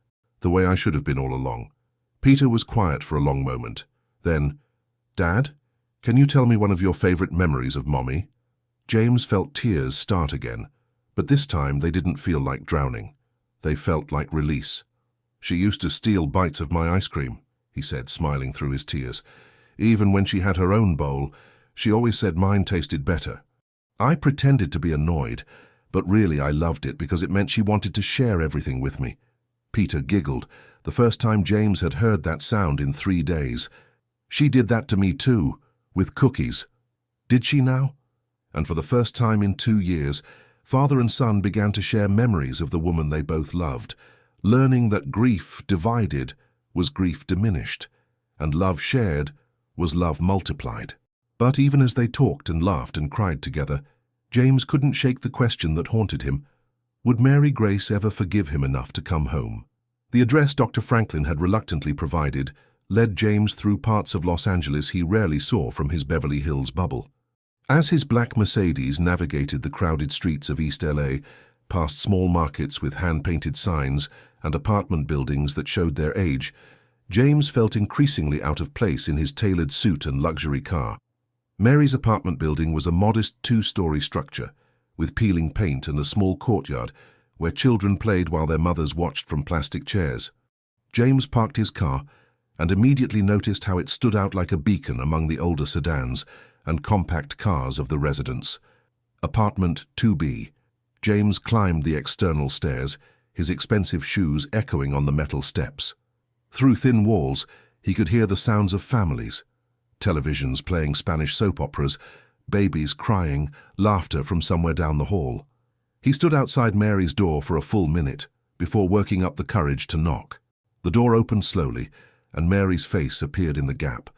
The way I should have been all along." Peter was quiet for a long moment. Then, "Dad, can you tell me one of your favorite memories of Mommy?" James felt tears start again, but this time they didn't feel like drowning. They felt like release. "She used to steal bites of my ice cream," he said, smiling through his tears. "Even when she had her own bowl, she always said mine tasted better. I pretended to be annoyed, but really I loved it because it meant she wanted to share everything with me." Peter giggled, the first time James had heard that sound in 3 days. "She did that to me too, with cookies." "Did she now?" And for the first time in 2 years, father and son began to share memories of the woman they both loved, learning that grief divided was grief diminished, and love shared was love multiplied. But even as they talked and laughed and cried together, James couldn't shake the question that haunted him. Would Mary Grace ever forgive him enough to come home? The address Dr. Franklin had reluctantly provided led James through parts of Los Angeles he rarely saw from his Beverly Hills bubble. As his black Mercedes navigated the crowded streets of East LA, past small markets with hand-painted signs and apartment buildings that showed their age, James felt increasingly out of place in his tailored suit and luxury car. Mary's apartment building was a modest 2-story structure, with peeling paint and a small courtyard, where children played while their mothers watched from plastic chairs. James parked his car and immediately noticed how it stood out like a beacon among the older sedans and compact cars of the residents. Apartment 2B. James climbed the external stairs, his expensive shoes echoing on the metal steps. Through thin walls, he could hear the sounds of families. Televisions playing Spanish soap operas, babies crying, laughter from somewhere down the hall. He stood outside Mary's door for a full minute before working up the courage to knock. The door opened slowly, and Mary's face appeared in the gap,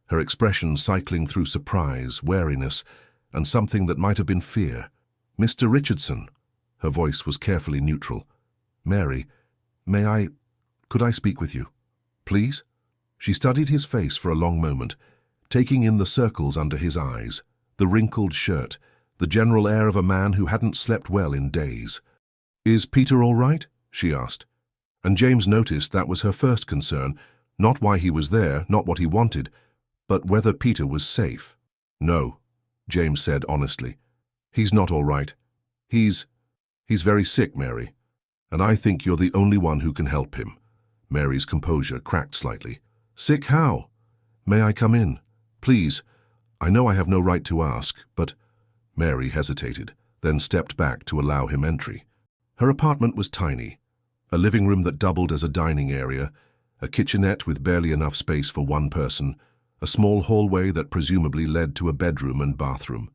her expression cycling through surprise, wariness, and something that might have been fear. "Mr. Richardson." Her voice was carefully neutral. "Mary, could I speak with you? Please?" She studied his face for a long moment, taking in the circles under his eyes, the wrinkled shirt, the general air of a man who hadn't slept well in days. "Is Peter all right?" she asked. And James noticed that was her first concern, not why he was there, not what he wanted, but whether Peter was safe. "No," James said honestly. "He's not all right. He's very sick, Mary. And I think you're the only one who can help him." Mary's composure cracked slightly. "Sick how? May I come in? Please. I know I have no right to ask, but—" Mary hesitated, then stepped back to allow him entry. Her apartment was tiny. A living room that doubled as a dining area, a kitchenette with barely enough space for one person, a small hallway that presumably led to a bedroom and bathroom.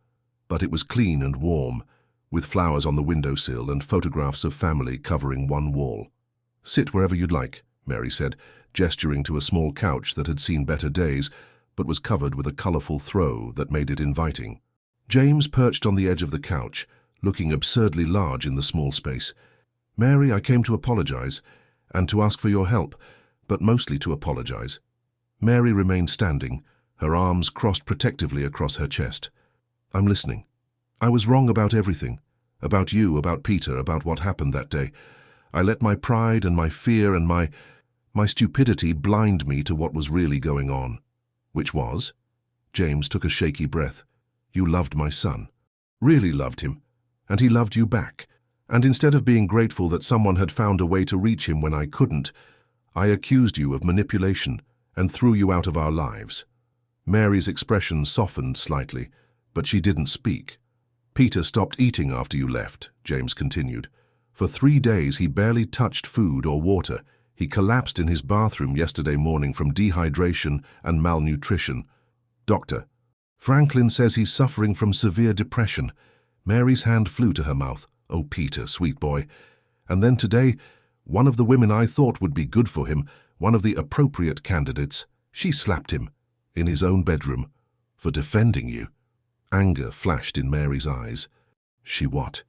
But it was clean and warm, with flowers on the windowsill and photographs of family covering one wall. "Sit wherever you'd like," Mary said, gesturing to a small couch that had seen better days, but was covered with a colorful throw that made it inviting. James perched on the edge of the couch, looking absurdly large in the small space. "Mary, I came to apologize, and to ask for your help, but mostly to apologize." Mary remained standing, her arms crossed protectively across her chest. "I'm listening. I was wrong about everything. About you, about Peter, about what happened that day. I let my pride and my fear and my stupidity blind me to what was really going on." "Which was?" James took a shaky breath. "You loved my son. Really loved him. And he loved you back. And instead of being grateful that someone had found a way to reach him when I couldn't, I accused you of manipulation and threw you out of our lives." Mary's expression softened slightly, but she didn't speak. "Peter stopped eating after you left," James continued. "For 3 days he barely touched food or water. He collapsed in his bathroom yesterday morning from dehydration and malnutrition. Doctor Franklin says he's suffering from severe depression." Mary's hand flew to her mouth. "Oh, Peter, sweet boy. And then today, one of the women I thought would be good for him, one of the appropriate candidates, she slapped him, in his own bedroom, for defending you." Anger flashed in Mary's eyes. "She what?"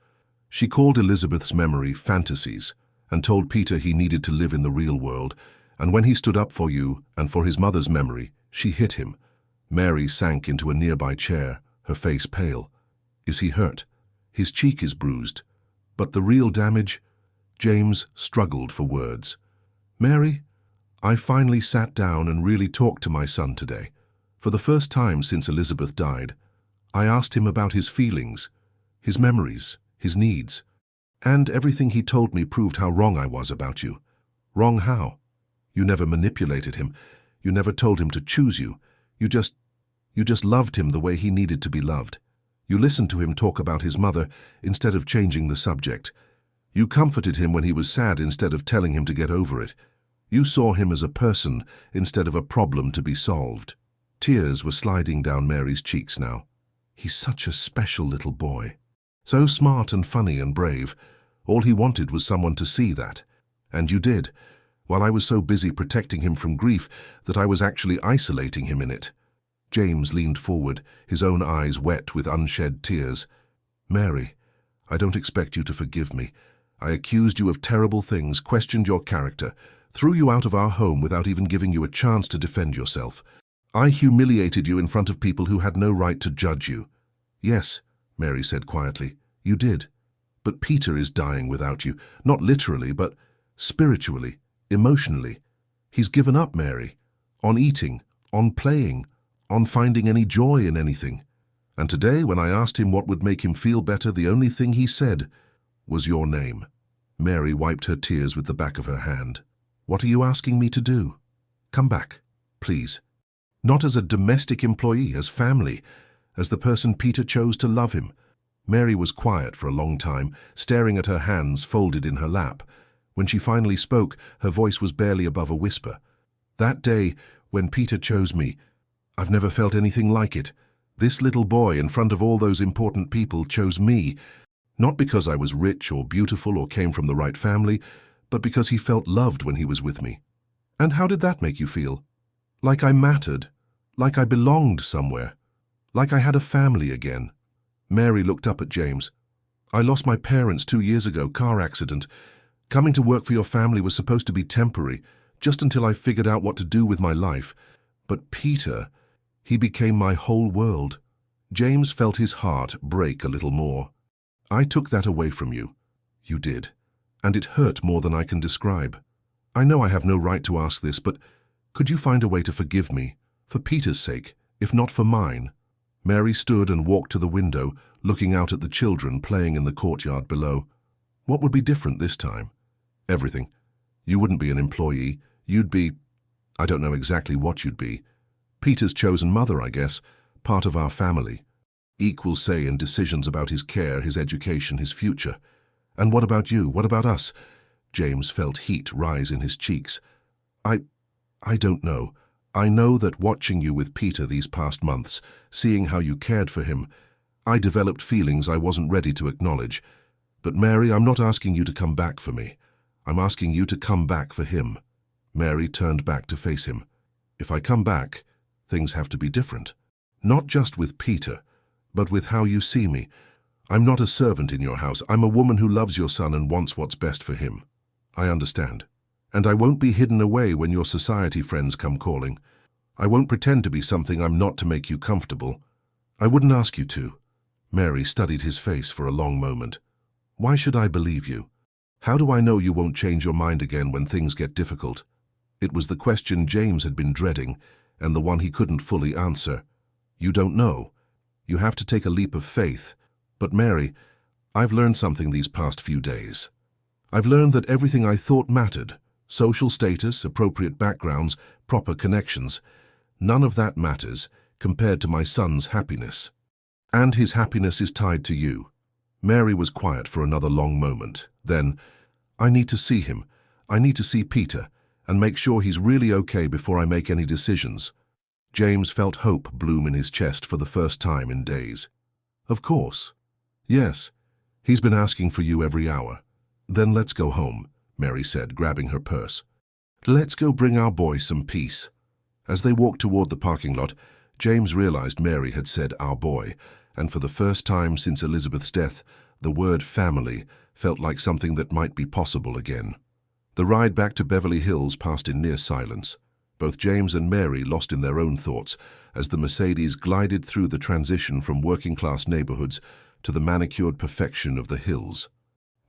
She called Elizabeth's memory fantasies and told Peter he needed to live in the real world, and when he stood up for you and for his mother's memory, she hit him. Mary sank into a nearby chair, her face pale. "Is he hurt? His cheek is bruised. But the real damage?" James struggled for words. "Mary, I finally sat down and really talked to my son today. For the first time since Elizabeth died. I asked him about his feelings, his memories, his needs. And everything he told me proved how wrong I was about you." "Wrong how?" "You never manipulated him. You never told him to choose you. You just loved him the way he needed to be loved. You listened to him talk about his mother instead of changing the subject. You comforted him when he was sad instead of telling him to get over it. You saw him as a person instead of a problem to be solved." Tears were sliding down Mary's cheeks now. "He's such a special little boy. So smart and funny and brave. All he wanted was someone to see that. And you did, while I was so busy protecting him from grief that I was actually isolating him in it." James leaned forward, his own eyes wet with unshed tears. "Mary, I don't expect you to forgive me. I accused you of terrible things, questioned your character, threw you out of our home without even giving you a chance to defend yourself. I humiliated you in front of people who had no right to judge you." "Yes," Mary said quietly, "you did. But Peter is dying without you, not literally, but spiritually, emotionally. He's given up, Mary, on eating, on playing, on finding any joy in anything. And today, when I asked him what would make him feel better, the only thing he said was your name." Mary wiped her tears with the back of her hand. What are you asking me to do? Come back, please. Not as a domestic employee, as family, as the person Peter chose to love him. Mary was quiet for a long time, staring at her hands folded in her lap. When she finally spoke, her voice was barely above a whisper. That day, when Peter chose me, I've never felt anything like it. This little boy in front of all those important people chose me, not because I was rich or beautiful or came from the right family, but because he felt loved when he was with me. And how did that make you feel? Like I mattered, like I belonged somewhere, like I had a family again. Mary looked up at James. I lost my parents 2 years ago, car accident. Coming to work for your family was supposed to be temporary, just until I figured out what to do with my life. But Peter, he became my whole world. James felt his heart break a little more. I took that away from you. You did. And it hurt more than I can describe. I know I have no right to ask this, but could you find a way to forgive me, for Peter's sake, if not for mine? Mary stood and walked to the window, looking out at the children playing in the courtyard below. What would be different this time? Everything. You wouldn't be an employee. You'd be... I don't know exactly what you'd be. Peter's chosen mother, I guess, part of our family. Equal say in decisions about his care, his education, his future. And what about you? What about us? James felt heat rise in his cheeks. I don't know. I know that watching you with Peter these past months, seeing how you cared for him, I developed feelings I wasn't ready to acknowledge. But Mary, I'm not asking you to come back for me. I'm asking you to come back for him. Mary turned back to face him. If I come back, things have to be different. Not just with Peter, but with how you see me. I'm not a servant in your house. I'm a woman who loves your son and wants what's best for him. I understand. And I won't be hidden away when your society friends come calling. I won't pretend to be something I'm not to make you comfortable. I wouldn't ask you to. Mary studied his face for a long moment. Why should I believe you? How do I know you won't change your mind again when things get difficult? It was the question James had been dreading, and the one he couldn't fully answer. You don't know. You have to take a leap of faith. But Mary, I've learned something these past few days. I've learned that everything I thought mattered, social status, appropriate backgrounds, proper connections, none of that matters compared to my son's happiness. And his happiness is tied to you. Mary was quiet for another long moment. Then, I need to see him. I need to see Peter and make sure he's really okay before I make any decisions. James felt hope bloom in his chest for the first time in days. Of course. Yes, he's been asking for you every hour. Then let's go home, Mary said, grabbing her purse. Let's go bring our boy some peace. As they walked toward the parking lot, James realized Mary had said our boy, and for the first time since Elizabeth's death, the word family felt like something that might be possible again. The ride back to Beverly Hills passed in near silence. Both James and Mary lost in their own thoughts as the Mercedes glided through the transition from working-class neighborhoods to the manicured perfection of the hills.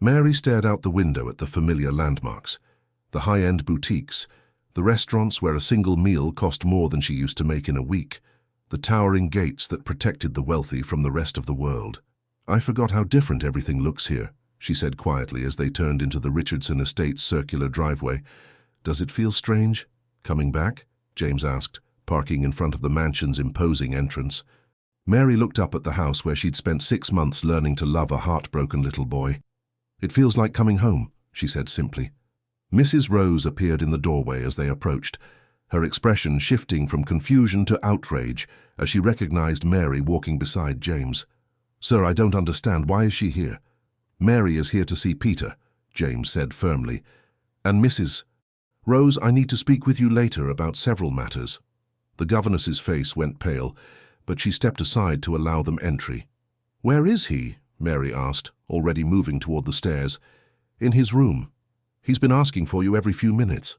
Mary stared out the window at the familiar landmarks, the high-end boutiques, the restaurants where a single meal cost more than she used to make in a week, the towering gates that protected the wealthy from the rest of the world. I forgot how different everything looks here, she said quietly as they turned into the Richardson Estate's circular driveway. Does it feel strange, coming back? James asked, parking in front of the mansion's imposing entrance. Mary looked up at the house where she'd spent 6 months learning to love a heartbroken little boy. It feels like coming home, she said simply. Mrs. Rose appeared in the doorway as they approached, her expression shifting from confusion to outrage as she recognized Mary walking beside James. Sir, I don't understand. Why is she here? Mary is here to see Peter, James said firmly. And Mrs. Rose, I need to speak with you later about several matters. The governess's face went pale, but she stepped aside to allow them entry. Where is he? Mary asked, already moving toward the stairs. In his room. He's been asking for you every few minutes.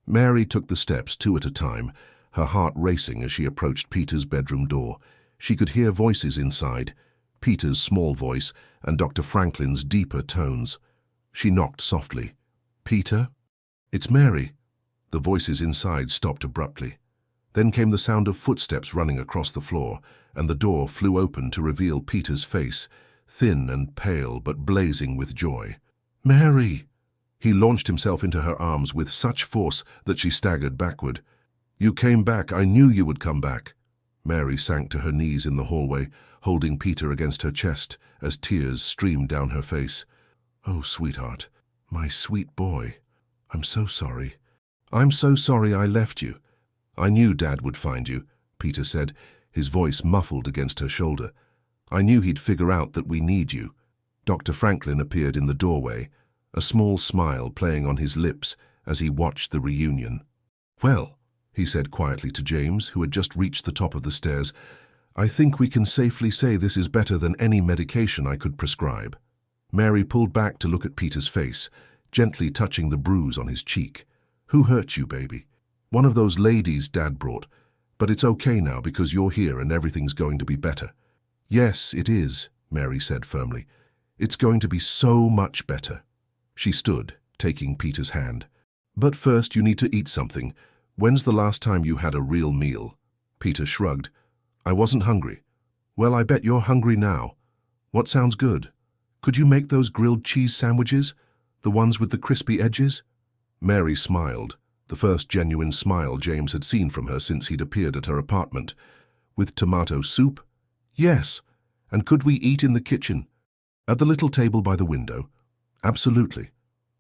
Mary took the steps 2 at a time, her heart racing as she approached Peter's bedroom door. She could hear voices inside, Peter's small voice and Dr. Franklin's deeper tones. She knocked softly. Peter? It's Mary. The voices inside stopped abruptly. Then came the sound of footsteps running across the floor, and the door flew open to reveal Peter's face, thin and pale but blazing with joy. Mary! He launched himself into her arms with such force that she staggered backward. You came back. I knew you would come back. Mary sank to her knees in the hallway, holding Peter against her chest as tears streamed down her face. Oh, sweetheart, my sweet boy, I'm so sorry. I'm so sorry I left you. I knew Dad would find you, Peter said, his voice muffled against her shoulder. I knew he'd figure out that we need you. Dr. Franklin appeared in the doorway, a small smile playing on his lips as he watched the reunion. Well, he said quietly to James, who had just reached the top of the stairs, I think we can safely say this is better than any medication I could prescribe. Mary pulled back to look at Peter's face, gently touching the bruise on his cheek. Who hurt you, baby? One of those ladies Dad brought, but it's okay now because you're here and everything's going to be better. Yes, it is, Mary said firmly. It's going to be so much better. She stood, taking Peter's hand. But first you need to eat something. When's the last time you had a real meal? Peter shrugged. I wasn't hungry. Well, I bet you're hungry now. What sounds good? Could you make those grilled cheese sandwiches? The ones with the crispy edges? Mary smiled, the first genuine smile James had seen from her since he'd appeared at her apartment. With tomato soup? Yes. And could we eat in the kitchen? At the little table by the window? Absolutely.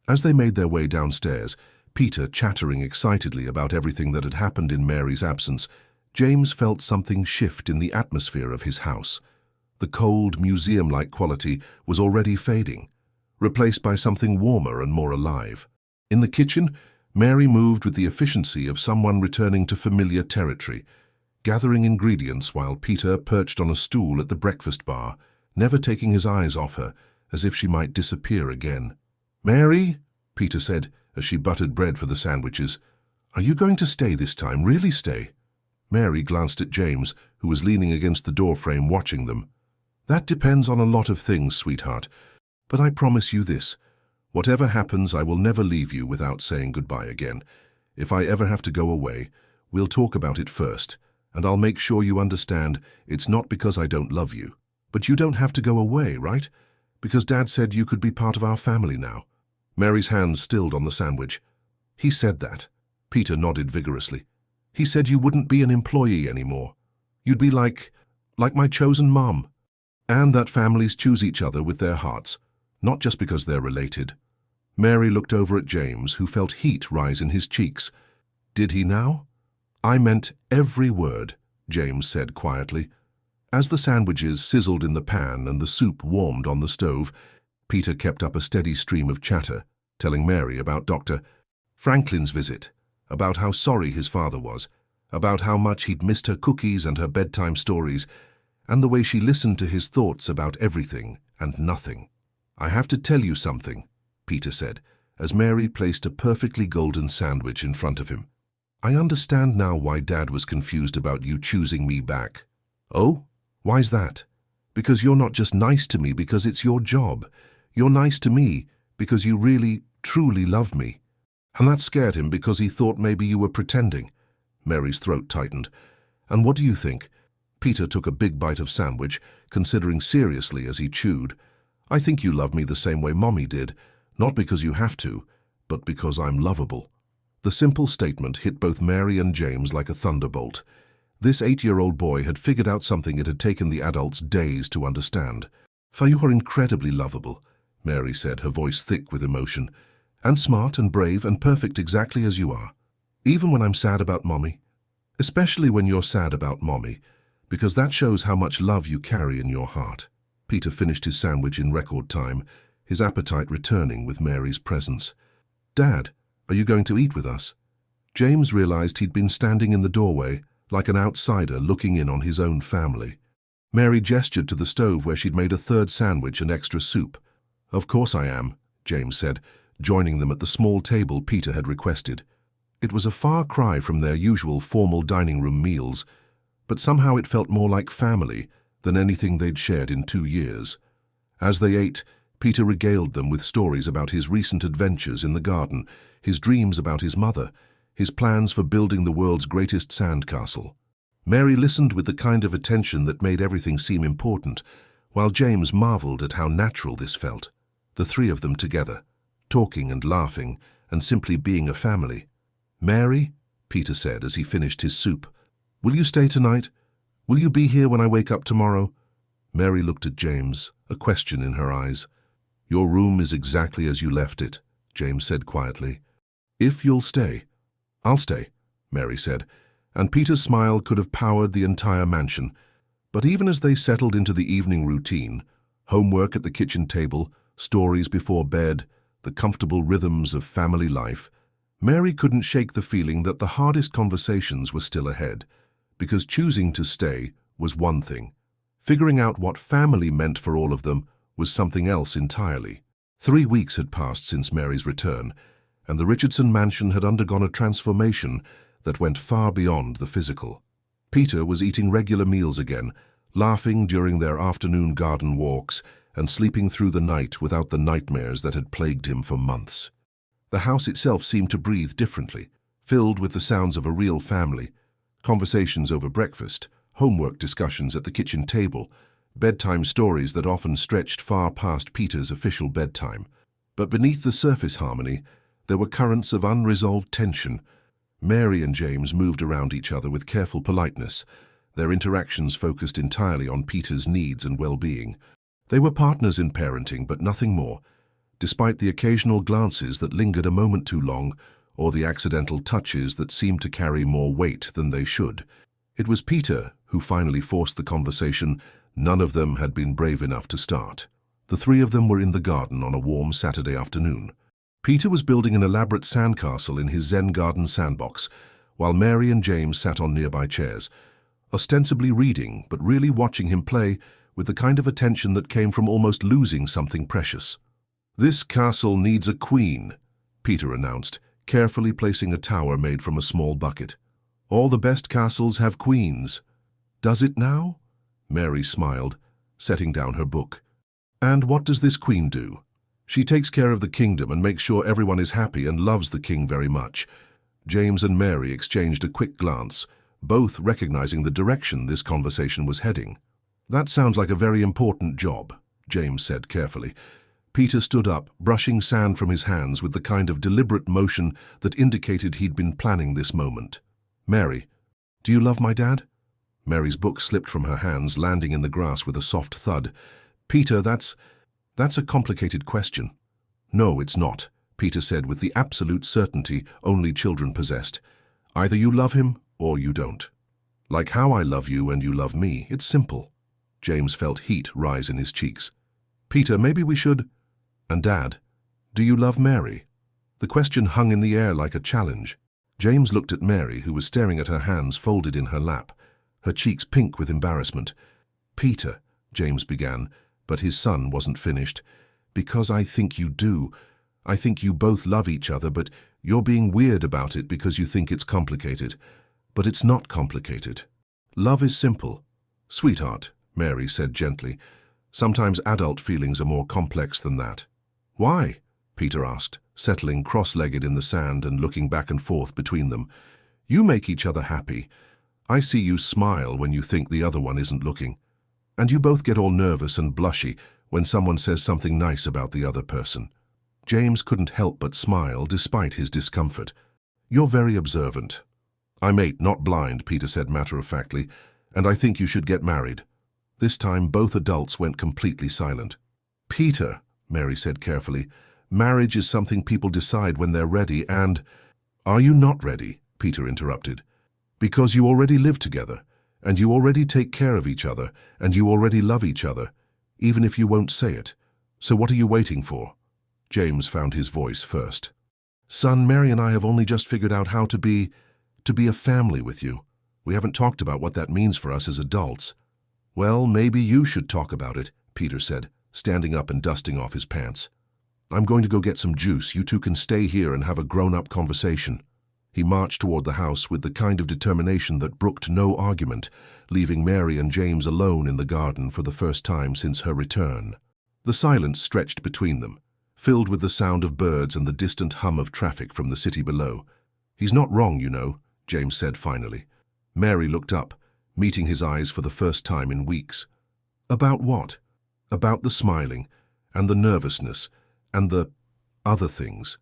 As they made their way downstairs, Peter chattering excitedly about everything that had happened in Mary's absence, James felt something shift in the atmosphere of his house. The cold, museum-like quality was already fading, replaced by something warmer and more alive. In the kitchen, Mary moved with the efficiency of someone returning to familiar territory, gathering ingredients while Peter perched on a stool at the breakfast bar, never taking his eyes off her, as if she might disappear again. Mary, Peter said, as she buttered bread for the sandwiches, are you going to stay this time? Really stay? Mary glanced at James, who was leaning against the doorframe watching them. That depends on a lot of things, sweetheart. But I promise you this. Whatever happens, I will never leave you without saying goodbye again. If I ever have to go away, we'll talk about it first, and I'll make sure you understand it's not because I don't love you. But you don't have to go away, right? Because Dad said you could be part of our family now. Mary's hands stilled on the sandwich. He said that. Peter nodded vigorously. He said you wouldn't be an employee anymore. You'd be like my chosen mom. And that families choose each other with their hearts, not just because they're related. Mary looked over at James, who felt heat rise in his cheeks. Did he now? I meant every word, James said quietly. As the sandwiches sizzled in the pan and the soup warmed on the stove, Peter kept up a steady stream of chatter, telling Mary about Dr. Franklin's visit, about how sorry his father was, about how much he'd missed her cookies and her bedtime stories, and the way she listened to his thoughts about everything and nothing. I have to tell you something, Peter said, as Mary placed a perfectly golden sandwich in front of him. I understand now why Dad was confused about you choosing me back. Oh? Why's that? Because you're not just nice to me because it's your job. You're nice to me because you really, truly love me. And that scared him because he thought maybe you were pretending. Mary's throat tightened. And what do you think? Peter took a big bite of sandwich, considering seriously as he chewed. I think you love me the same way Mommy did, not because you have to, but because I'm lovable. The simple statement hit both Mary and James like a thunderbolt. This 8-year-old boy had figured out something it had taken the adults days to understand. For you are incredibly lovable, Mary said, her voice thick with emotion, and smart and brave and perfect exactly as you are. Even when I'm sad about Mommy. Especially when you're sad about Mommy, because that shows how much love you carry in your heart. Peter finished his sandwich in record time, his appetite returning with Mary's presence. Dad, are you going to eat with us? James realized he'd been standing in the doorway, like an outsider looking in on his own family. Mary gestured to the stove where she'd made a third sandwich and extra soup. Of course I am, James said, joining them at the small table Peter had requested. It was a far cry from their usual formal dining room meals, but somehow it felt more like family than anything they'd shared in 2 years. As they ate, Peter regaled them with stories about his recent adventures in the garden, his dreams about his mother, his plans for building the world's greatest sandcastle. Mary listened with the kind of attention that made everything seem important, while James marveled at how natural this felt. The three of them together, talking and laughing, and simply being a family. "Mary," Peter said as he finished his soup, "will you stay tonight? Will you be here when I wake up tomorrow?" Mary looked at James, a question in her eyes. "Your room is exactly as you left it," James said quietly. "If you'll stay." "I'll stay," Mary said, and Peter's smile could have powered the entire mansion. But even as they settled into the evening routine, homework at the kitchen table, stories before bed, the comfortable rhythms of family life, Mary couldn't shake the feeling that the hardest conversations were still ahead, because choosing to stay was one thing. Figuring out what family meant for all of them was something else entirely. 3 weeks had passed since Mary's return, and the Richardson mansion had undergone a transformation that went far beyond the physical. Peter was eating regular meals again, laughing during their afternoon garden walks, and sleeping through the night without the nightmares that had plagued him for months. The house itself seemed to breathe differently, filled with the sounds of a real family, conversations over breakfast, homework discussions at the kitchen table, bedtime stories that often stretched far past Peter's official bedtime. But beneath the surface harmony, there were currents of unresolved tension. Mary and James moved around each other with careful politeness, their interactions focused entirely on Peter's needs and well-being. They were partners in parenting, but nothing more, despite the occasional glances that lingered a moment too long, or the accidental touches that seemed to carry more weight than they should. It was Peter who finally forced the conversation none of them had been brave enough to start. The three of them were in the garden on a warm Saturday afternoon. Peter was building an elaborate sandcastle in his Zen garden sandbox, while Mary and James sat on nearby chairs, ostensibly reading, but really watching him play with the kind of attention that came from almost losing something precious. "This castle needs a queen," Peter announced, carefully placing a tower made from a small bucket. "All the best castles have queens." "Does it now?" Mary smiled, setting down her book. "And what does this queen do?" "She takes care of the kingdom and makes sure everyone is happy and loves the king very much." James and Mary exchanged a quick glance, both recognizing the direction this conversation was heading. "That sounds like a very important job," James said carefully. Peter stood up, brushing sand from his hands with the kind of deliberate motion that indicated he'd been planning this moment. "Mary, do you love my dad?" Mary's book slipped from her hands, landing in the grass with a soft thud. "Peter, that's a complicated question." "No, it's not," Peter said with the absolute certainty only children possessed. "Either you love him or you don't. Like how I love you and you love me, it's simple." James felt heat rise in his cheeks. "Peter, maybe we should—" "And Dad, do you love Mary?" The question hung in the air like a challenge. James looked at Mary, who was staring at her hands folded in her lap, her cheeks pink with embarrassment. "Peter," James began, but his son wasn't finished. "Because I think you do. I think you both love each other, but you're being weird about it because you think it's complicated. But it's not complicated. Love is simple." "Sweetheart," Mary said gently, "sometimes adult feelings are more complex than that." "Why?" Peter asked, settling cross-legged in the sand and looking back and forth between them. "You make each other happy. I see you smile when you think the other one isn't looking. And you both get all nervous and blushy when someone says something nice about the other person." James couldn't help but smile despite his discomfort. "You're very observant." "I'm 8, not blind," Peter said matter-of-factly, "and I think you should get married." This time both adults went completely silent. "Peter," Mary said carefully, "marriage is something people decide when they're ready and—" "Are you not ready?" Peter interrupted. "Because you already live together, and you already take care of each other, and you already love each other, even if you won't say it. So what are you waiting for?" James found his voice first. "Son, Mary and I have only just figured out how to be a family with you. We haven't talked about what that means for us as adults." "Well, maybe you should talk about it," Peter said, standing up and dusting off his pants. "I'm going to go get some juice. You two can stay here and have a grown-up conversation." He marched toward the house with the kind of determination that brooked no argument, leaving Mary and James alone in the garden for the first time since her return. The silence stretched between them, filled with the sound of birds and the distant hum of traffic from the city below. "He's not wrong, you know," James said finally. Mary looked up, meeting his eyes for the first time in weeks. "About what?" "About the smiling, and the nervousness, and the Other things.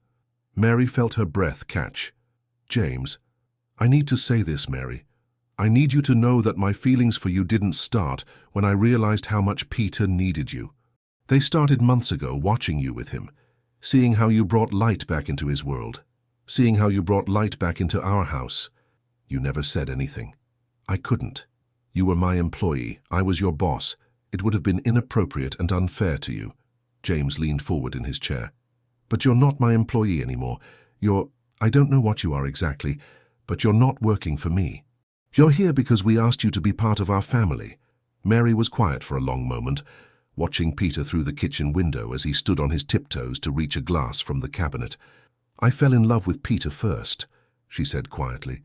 Mary felt her breath catch. James, I need to say this, Mary. I need you to know that my feelings for you didn't start when I realized how much Peter needed you. They started months ago, watching you with him, seeing how you brought light back into his world, seeing how you brought light back into our house. You never said anything. I couldn't. You were my employee. I was your boss. It would have been inappropriate and unfair to you. James leaned forward in his chair. But you're not my employee anymore. I don't know what you are exactly, but you're not working for me. You're here because we asked you to be part of our family. Mary was quiet for a long moment, watching Peter through the kitchen window as he stood on his tiptoes to reach a glass from the cabinet. I fell in love with Peter first, she said quietly.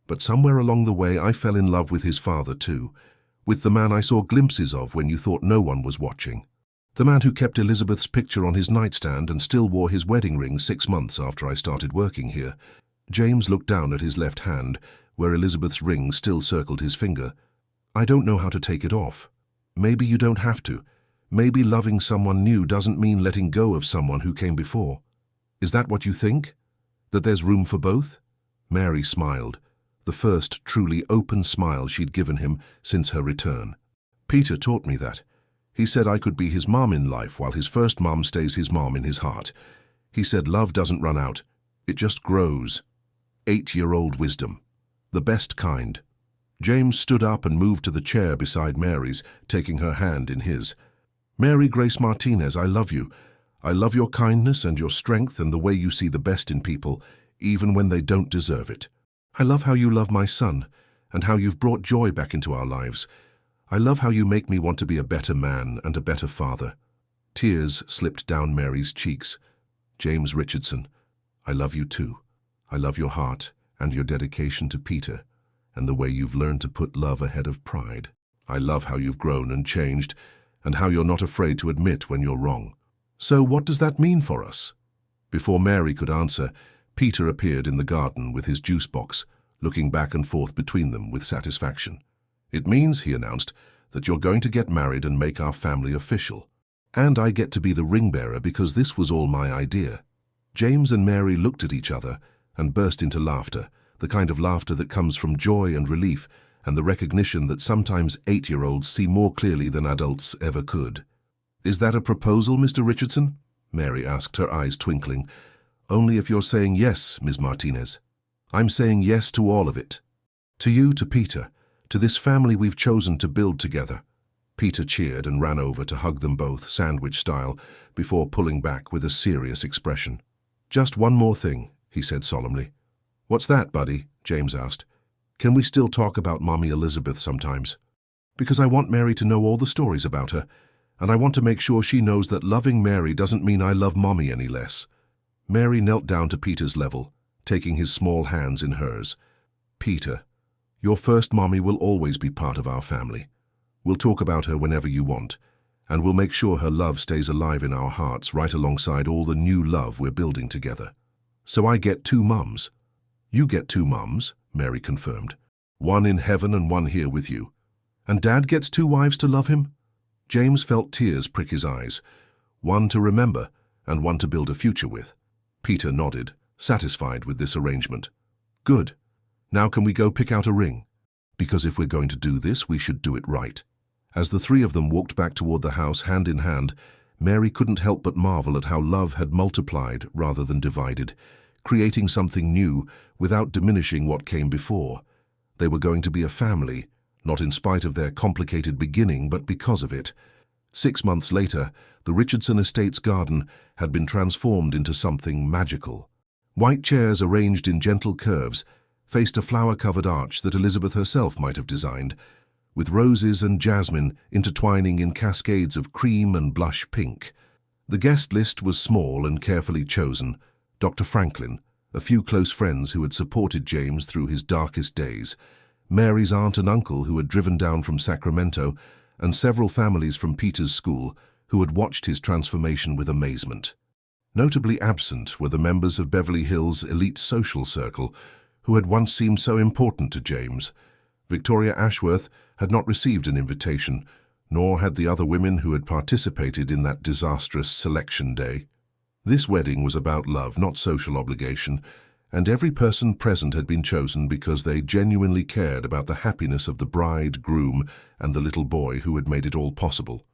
But somewhere along the way I fell in love with his father too, with the man I saw glimpses of when you thought no one was watching. The man who kept Elizabeth's picture on his nightstand and still wore his wedding ring 6 months after I started working here. James looked down at his left hand, where Elizabeth's ring still circled his finger. I don't know how to take it off. Maybe you don't have to. Maybe loving someone new doesn't mean letting go of someone who came before. Is that what you think? That there's room for both? Mary smiled, the first truly open smile she'd given him since her return. Peter taught me that. He said I could be his mom in life while his first mom stays his mom in his heart. He said love doesn't run out. It just grows. 8-year-old wisdom. The best kind. James stood up and moved to the chair beside Mary's, taking her hand in his. Mary Grace Martinez, I love you. I love your kindness and your strength and the way you see the best in people, even when they don't deserve it. I love how you love my son and how you've brought joy back into our lives. I love how you make me want to be a better man and a better father. Tears slipped down Mary's cheeks. James Richardson, I love you too. I love your heart and your dedication to Peter and the way you've learned to put love ahead of pride. I love how you've grown and changed and how you're not afraid to admit when you're wrong. So what does that mean for us? Before Mary could answer, Peter appeared in the garden with his juice box, looking back and forth between them with satisfaction. It means, he announced, that you're going to get married and make our family official. And I get to be the ring bearer because this was all my idea. James and Mary looked at each other and burst into laughter, the kind of laughter that comes from joy and relief and the recognition that sometimes 8-year-olds see more clearly than adults ever could. Is that a proposal, Mr. Richardson? Mary asked, her eyes twinkling. Only if you're saying yes, Ms. Martinez. I'm saying yes to all of it. To you, to Peter, to this family we've chosen to build together. Peter cheered and ran over to hug them both, sandwich style, before pulling back with a serious expression. Just one more thing, he said solemnly. What's that, buddy? James asked. Can we still talk about Mommy Elizabeth sometimes? Because I want Mary to know all the stories about her, and I want to make sure she knows that loving Mary doesn't mean I love Mommy any less. Mary knelt down to Peter's level, taking his small hands in hers. Peter, your first Mommy will always be part of our family. We'll talk about her whenever you want, and we'll make sure her love stays alive in our hearts right alongside all the new love we're building together. So I get 2 mums. You get 2 mums, Mary confirmed. One in heaven and one here with you. And Dad gets 2 wives to love him? James felt tears prick his eyes. One to remember and one to build a future with. Peter nodded, satisfied with this arrangement. Good. Now can we go pick out a ring? Because if we're going to do this, we should do it right. As the 3 of them walked back toward the house hand in hand, Mary couldn't help but marvel at how love had multiplied rather than divided, creating something new without diminishing what came before. They were going to be a family, not in spite of their complicated beginning, but because of it. 6 months later, the Richardson estate's garden had been transformed into something magical. White chairs arranged in gentle curves faced a flower-covered arch that Elizabeth herself might have designed, with roses and jasmine intertwining in cascades of cream and blush pink. The guest list was small and carefully chosen. Dr. Franklin, a few close friends who had supported James through his darkest days, Mary's aunt and uncle who had driven down from Sacramento, and several families from Peter's school who had watched his transformation with amazement. Notably absent were the members of Beverly Hills' elite social circle, who had once seemed so important to James. Victoria Ashworth had not received an invitation, nor had the other women who had participated in that disastrous selection day. This wedding was about love, not social obligation, and every person present had been chosen because they genuinely cared about the happiness of the bride, groom, and the little boy who had made it all possible.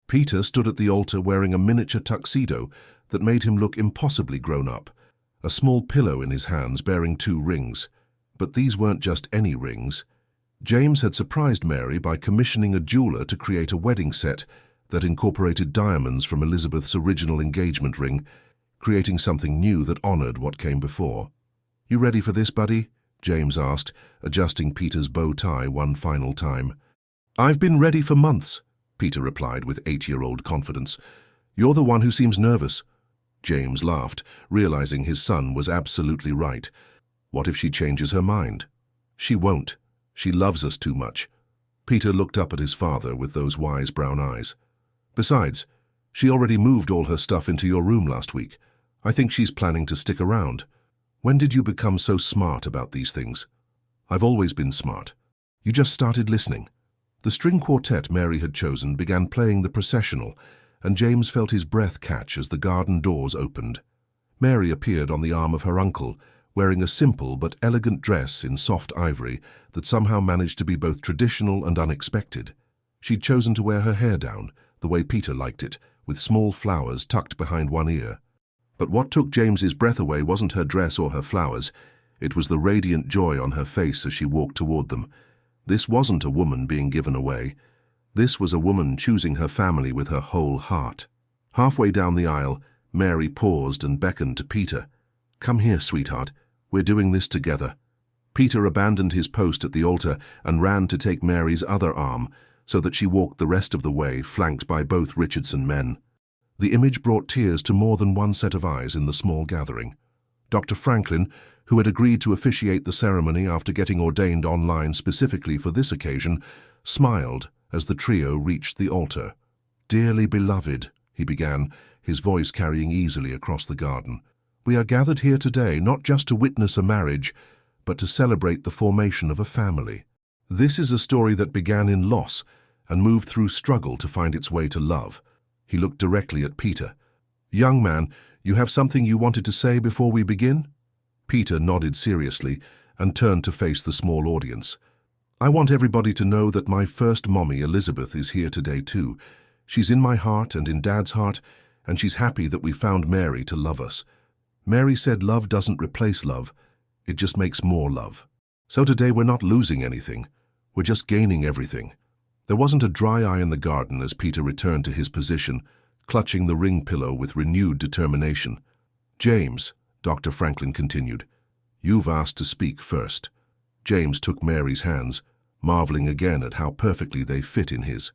Peter stood at the altar wearing a miniature tuxedo that made him look impossibly grown up, a small pillow in his hands bearing 2 rings. But these weren't just any rings. James had surprised Mary by commissioning a jeweler to create a wedding set that incorporated diamonds from Elizabeth's original engagement ring, creating something new that honored what came before. "You ready for this, buddy?" James asked, adjusting Peter's bow tie one final time. "I've been ready for months," Peter replied with 8-year-old confidence. "You're the one who seems nervous." James laughed, realizing his son was absolutely right. What if she changes her mind? She won't. She loves us too much. Peter looked up at his father with those wise brown eyes. "Besides, she already moved all her stuff into your room last week. I think she's planning to stick around. When did you become so smart about these things?" "I've always been smart. You just started listening." The string quartet Mary had chosen began playing the processional, and James felt his breath catch as the garden doors opened. Mary appeared on the arm of her uncle, wearing a simple but elegant dress in soft ivory that somehow managed to be both traditional and unexpected. She'd chosen to wear her hair down, the way Peter liked it, with small flowers tucked behind one ear. But what took James's breath away wasn't her dress or her flowers. It was the radiant joy on her face as she walked toward them. This wasn't a woman being given away. This was a woman choosing her family with her whole heart. Halfway down the aisle, Mary paused and beckoned to Peter. "Come here, sweetheart. We're doing this together." Peter abandoned his post at the altar and ran to take Mary's other arm, so that she walked the rest of the way, flanked by both Richardson men. The image brought tears to more than one set of eyes in the small gathering. Dr. Franklin, who had agreed to officiate the ceremony after getting ordained online specifically for this occasion, smiled as the trio reached the altar. "Dearly beloved," he began, his voice carrying easily across the garden, "we are gathered here today not just to witness a marriage, but to celebrate the formation of a family. This is a story that began in loss and moved through struggle to find its way to love." He looked directly at Peter. "Young man, you have something you wanted to say before we begin?" Peter nodded seriously and turned to face the small audience. "I want everybody to know that my first mommy, Elizabeth, is here today too. She's in my heart and in Dad's heart, and she's happy that we found Mary to love us. Mary said love doesn't replace love, it just makes more love. So today we're not losing anything, we're just gaining everything." There wasn't a dry eye in the garden as Peter returned to his position, clutching the ring pillow with renewed determination. "James," Dr. Franklin continued, "you've asked to speak first." James took Mary's hands, marveling again at how perfectly they fit in his.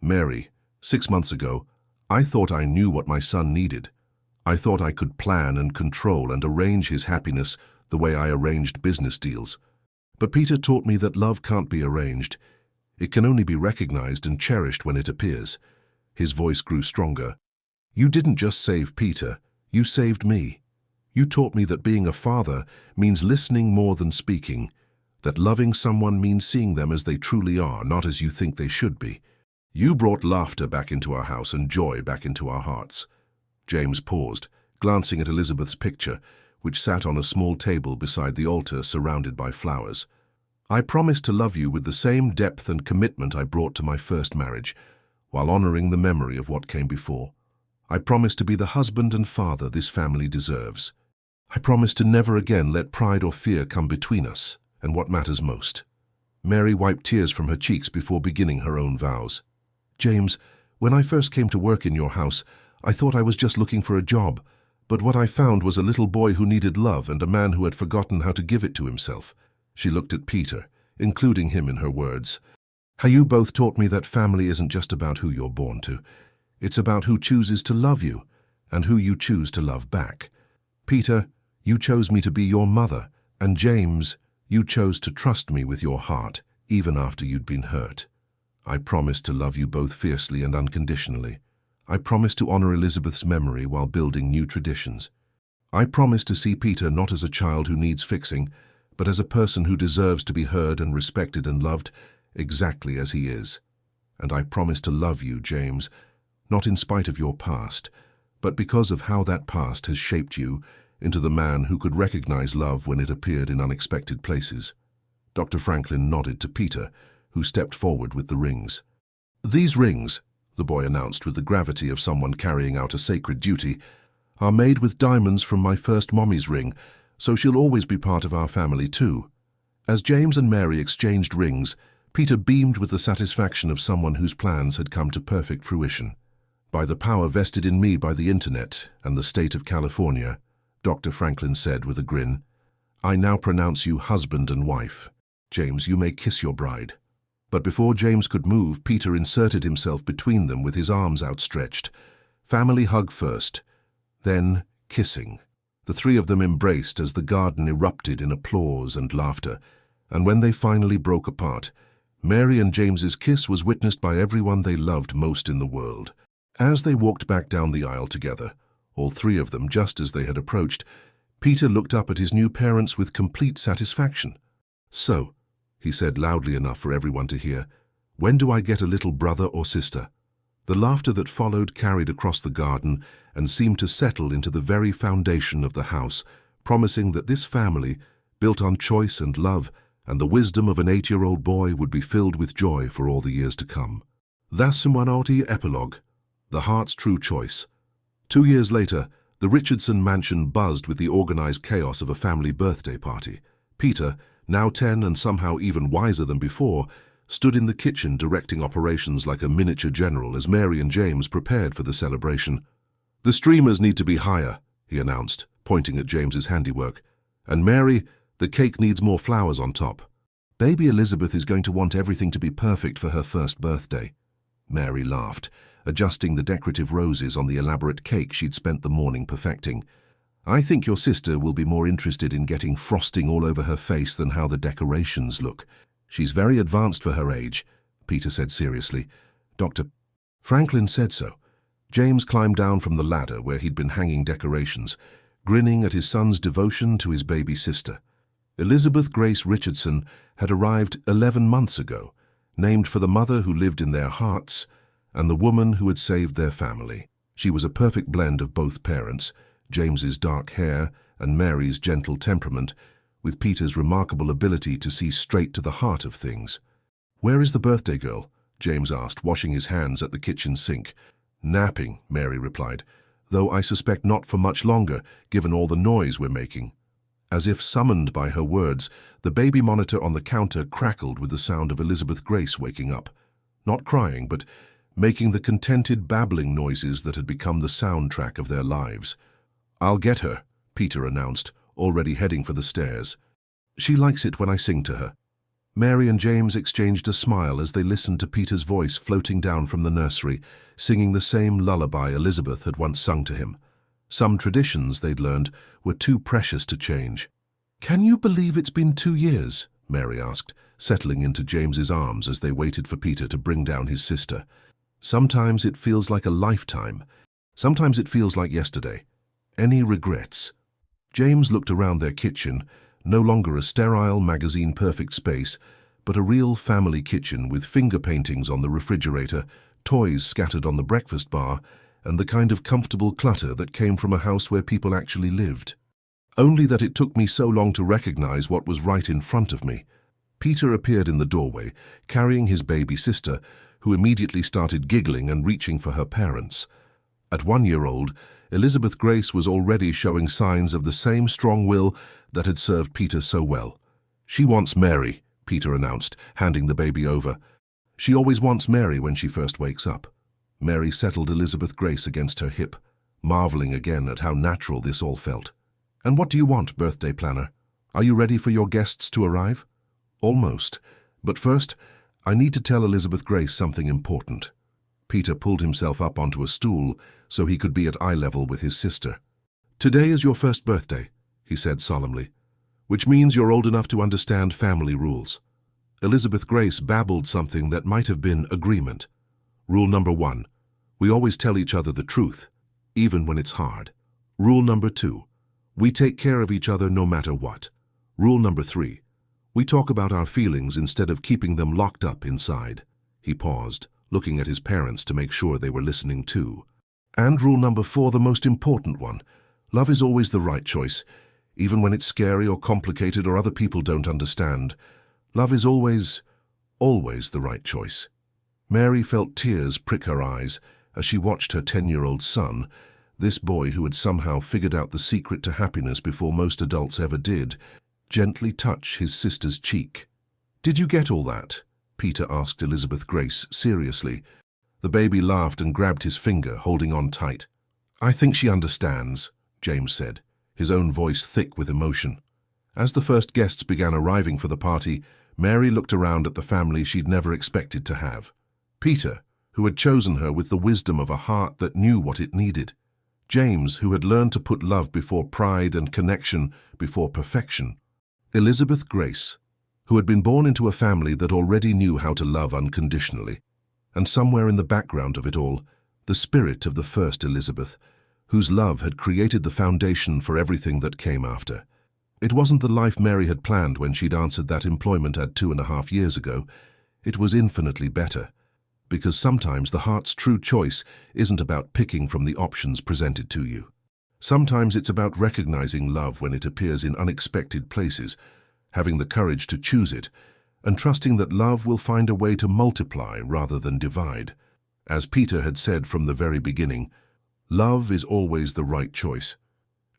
"Mary, 6 months ago, I thought I knew what my son needed. I thought I could plan and control and arrange his happiness the way I arranged business deals. But Peter taught me that love can't be arranged. It can only be recognized and cherished when it appears." His voice grew stronger. "You didn't just save Peter, you saved me. You taught me that being a father means listening more than speaking, that loving someone means seeing them as they truly are, not as you think they should be. You brought laughter back into our house and joy back into our hearts." James paused, glancing at Elizabeth's picture, which sat on a small table beside the altar surrounded by flowers. "I promise to love you with the same depth and commitment I brought to my first marriage, while honoring the memory of what came before. I promise to be the husband and father this family deserves. I promise to never again let pride or fear come between us and what matters most." Mary wiped tears from her cheeks before beginning her own vows. "James, when I first came to work in your house, I thought I was just looking for a job, but what I found was a little boy who needed love and a man who had forgotten how to give it to himself." She looked at Peter, including him in her words. "How you both taught me that family isn't just about who you're born to. It's about who chooses to love you and who you choose to love back. Peter, you chose me to be your mother, and James, you chose to trust me with your heart, even after you'd been hurt. I promise to love you both fiercely and unconditionally. I promise to honor Elizabeth's memory while building new traditions. I promise to see Peter not as a child who needs fixing, but as a person who deserves to be heard and respected and loved exactly as he is. And I promise to love you, James, not in spite of your past, but because of how that past has shaped you into the man who could recognize love when it appeared in unexpected places. Dr. Franklin nodded to Peter, who stepped forward with the rings. "These rings," the boy announced with the gravity of someone carrying out a sacred duty, "are made with diamonds from my first mommy's ring, so she'll always be part of our family too." As James and Mary exchanged rings, Peter beamed with the satisfaction of someone whose plans had come to perfect fruition. "By the power vested in me by the Internet and the state of California," Dr. Franklin said with a grin, "I now pronounce you husband and wife. James, you may kiss your bride." But before James could move, Peter inserted himself between them with his arms outstretched. Family hug first, then kissing. The three of them embraced as the garden erupted in applause and laughter, and when they finally broke apart, Mary and James's kiss was witnessed by everyone they loved most in the world. As they walked back down the aisle together, all three of them just as they had approached, Peter looked up at his new parents with complete satisfaction. "So," he said loudly enough for everyone to hear, "when do I get a little brother or sister?" The laughter that followed carried across the garden and seemed to settle into the very foundation of the house, promising that this family, built on choice and love and the wisdom of an 8-year-old boy, would be filled with joy for all the years to come. Thus, epilogue, the heart's true choice. 2 years later, the Richardson mansion buzzed with the organized chaos of a family birthday party. Peter, now 10 and somehow even wiser than before, stood in the kitchen directing operations like a miniature general as Mary and James prepared for the celebration. "The streamers need to be higher," he announced, pointing at James's handiwork. "And Mary, the cake needs more flowers on top. Baby Elizabeth is going to want everything to be perfect for her first birthday." Mary laughed, adjusting the decorative roses on the elaborate cake she'd spent the morning perfecting. "I think your sister will be more interested in getting frosting all over her face than how the decorations look. She's very advanced for her age," Peter said seriously. Dr. Franklin said so. James climbed down from the ladder where he'd been hanging decorations, grinning at his son's devotion to his baby sister. Elizabeth Grace Richardson had arrived 11 months ago, named for the mother who lived in their hearts and the woman who had saved their family. She was a perfect blend of both parents, James's dark hair and Mary's gentle temperament, with Peter's remarkable ability to see straight to the heart of things. "Where is the birthday girl?" James asked, washing his hands at the kitchen sink. "Napping," Mary replied, "though I suspect not for much longer, given all the noise we're making." As if summoned by her words, the baby monitor on the counter crackled with the sound of Elizabeth Grace waking up. Not crying, but making the contented babbling noises that had become the soundtrack of their lives. "I'll get her," Peter announced, already heading for the stairs. "She likes it when I sing to her." Mary and James exchanged a smile as they listened to Peter's voice floating down from the nursery, singing the same lullaby Elizabeth had once sung to him. Some traditions, they'd learned, were too precious to change. "Can you believe it's been 2 years?" Mary asked, settling into James's arms as they waited for Peter to bring down his sister. "Sometimes it feels like a lifetime. Sometimes it feels like yesterday. Any regrets?" James looked around their kitchen, no longer a sterile magazine-perfect space, but a real family kitchen with finger paintings on the refrigerator, toys scattered on the breakfast bar, and the kind of comfortable clutter that came from a house where people actually lived. Only that it took me so long to recognize what was right in front of me. Peter appeared in the doorway, carrying his baby sister, who immediately started giggling and reaching for her parents. At 1 year old, Elizabeth Grace was already showing signs of the same strong will that had served Peter so well. "She wants Mary," Peter announced, handing the baby over. "She always wants Mary when she first wakes up." Mary settled Elizabeth Grace against her hip, marveling again at how natural this all felt. "And what do you want, birthday planner? Are you ready for your guests to arrive?" "Almost. But first, I need to tell Elizabeth Grace something important." Peter pulled himself up onto a stool so he could be at eye level with his sister. "Today is your first birthday," he said solemnly, "which means you're old enough to understand family rules." Elizabeth Grace babbled something that might have been agreement. "Rule number 1, we always tell each other the truth, even when it's hard. Rule number 2, we take care of each other no matter what. Rule number 3, we talk about our feelings instead of keeping them locked up inside." He paused, looking at his parents to make sure they were listening too. And rule number 4, the most important one. Love is always the right choice, even when it's scary or complicated or other people don't understand. Love is always the right choice. Mary felt tears prick her eyes as she watched her 10-year-old son, this boy who had somehow figured out the secret to happiness before most adults ever did, gently touch his sister's cheek. "Did you get all that?" Peter asked Elizabeth Grace seriously. The baby laughed and grabbed his finger, holding on tight. "I think she understands," James said, his own voice thick with emotion. As the first guests began arriving for the party, Mary looked around at the family she'd never expected to have. Peter, who had chosen her with the wisdom of a heart that knew what it needed. James, who had learned to put love before pride and connection before perfection. Elizabeth Grace, who had been born into a family that already knew how to love unconditionally. And somewhere in the background of it all, the spirit of the first Elizabeth, whose love had created the foundation for everything that came after. It wasn't the life Mary had planned when she'd answered that employment ad 2.5 years ago. It was infinitely better. Because sometimes the heart's true choice isn't about picking from the options presented to you. Sometimes it's about recognizing love when it appears in unexpected places, having the courage to choose it, and trusting that love will find a way to multiply rather than divide. As Peter had said from the very beginning, love is always the right choice.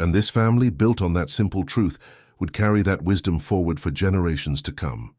And this family, built on that simple truth, would carry that wisdom forward for generations to come.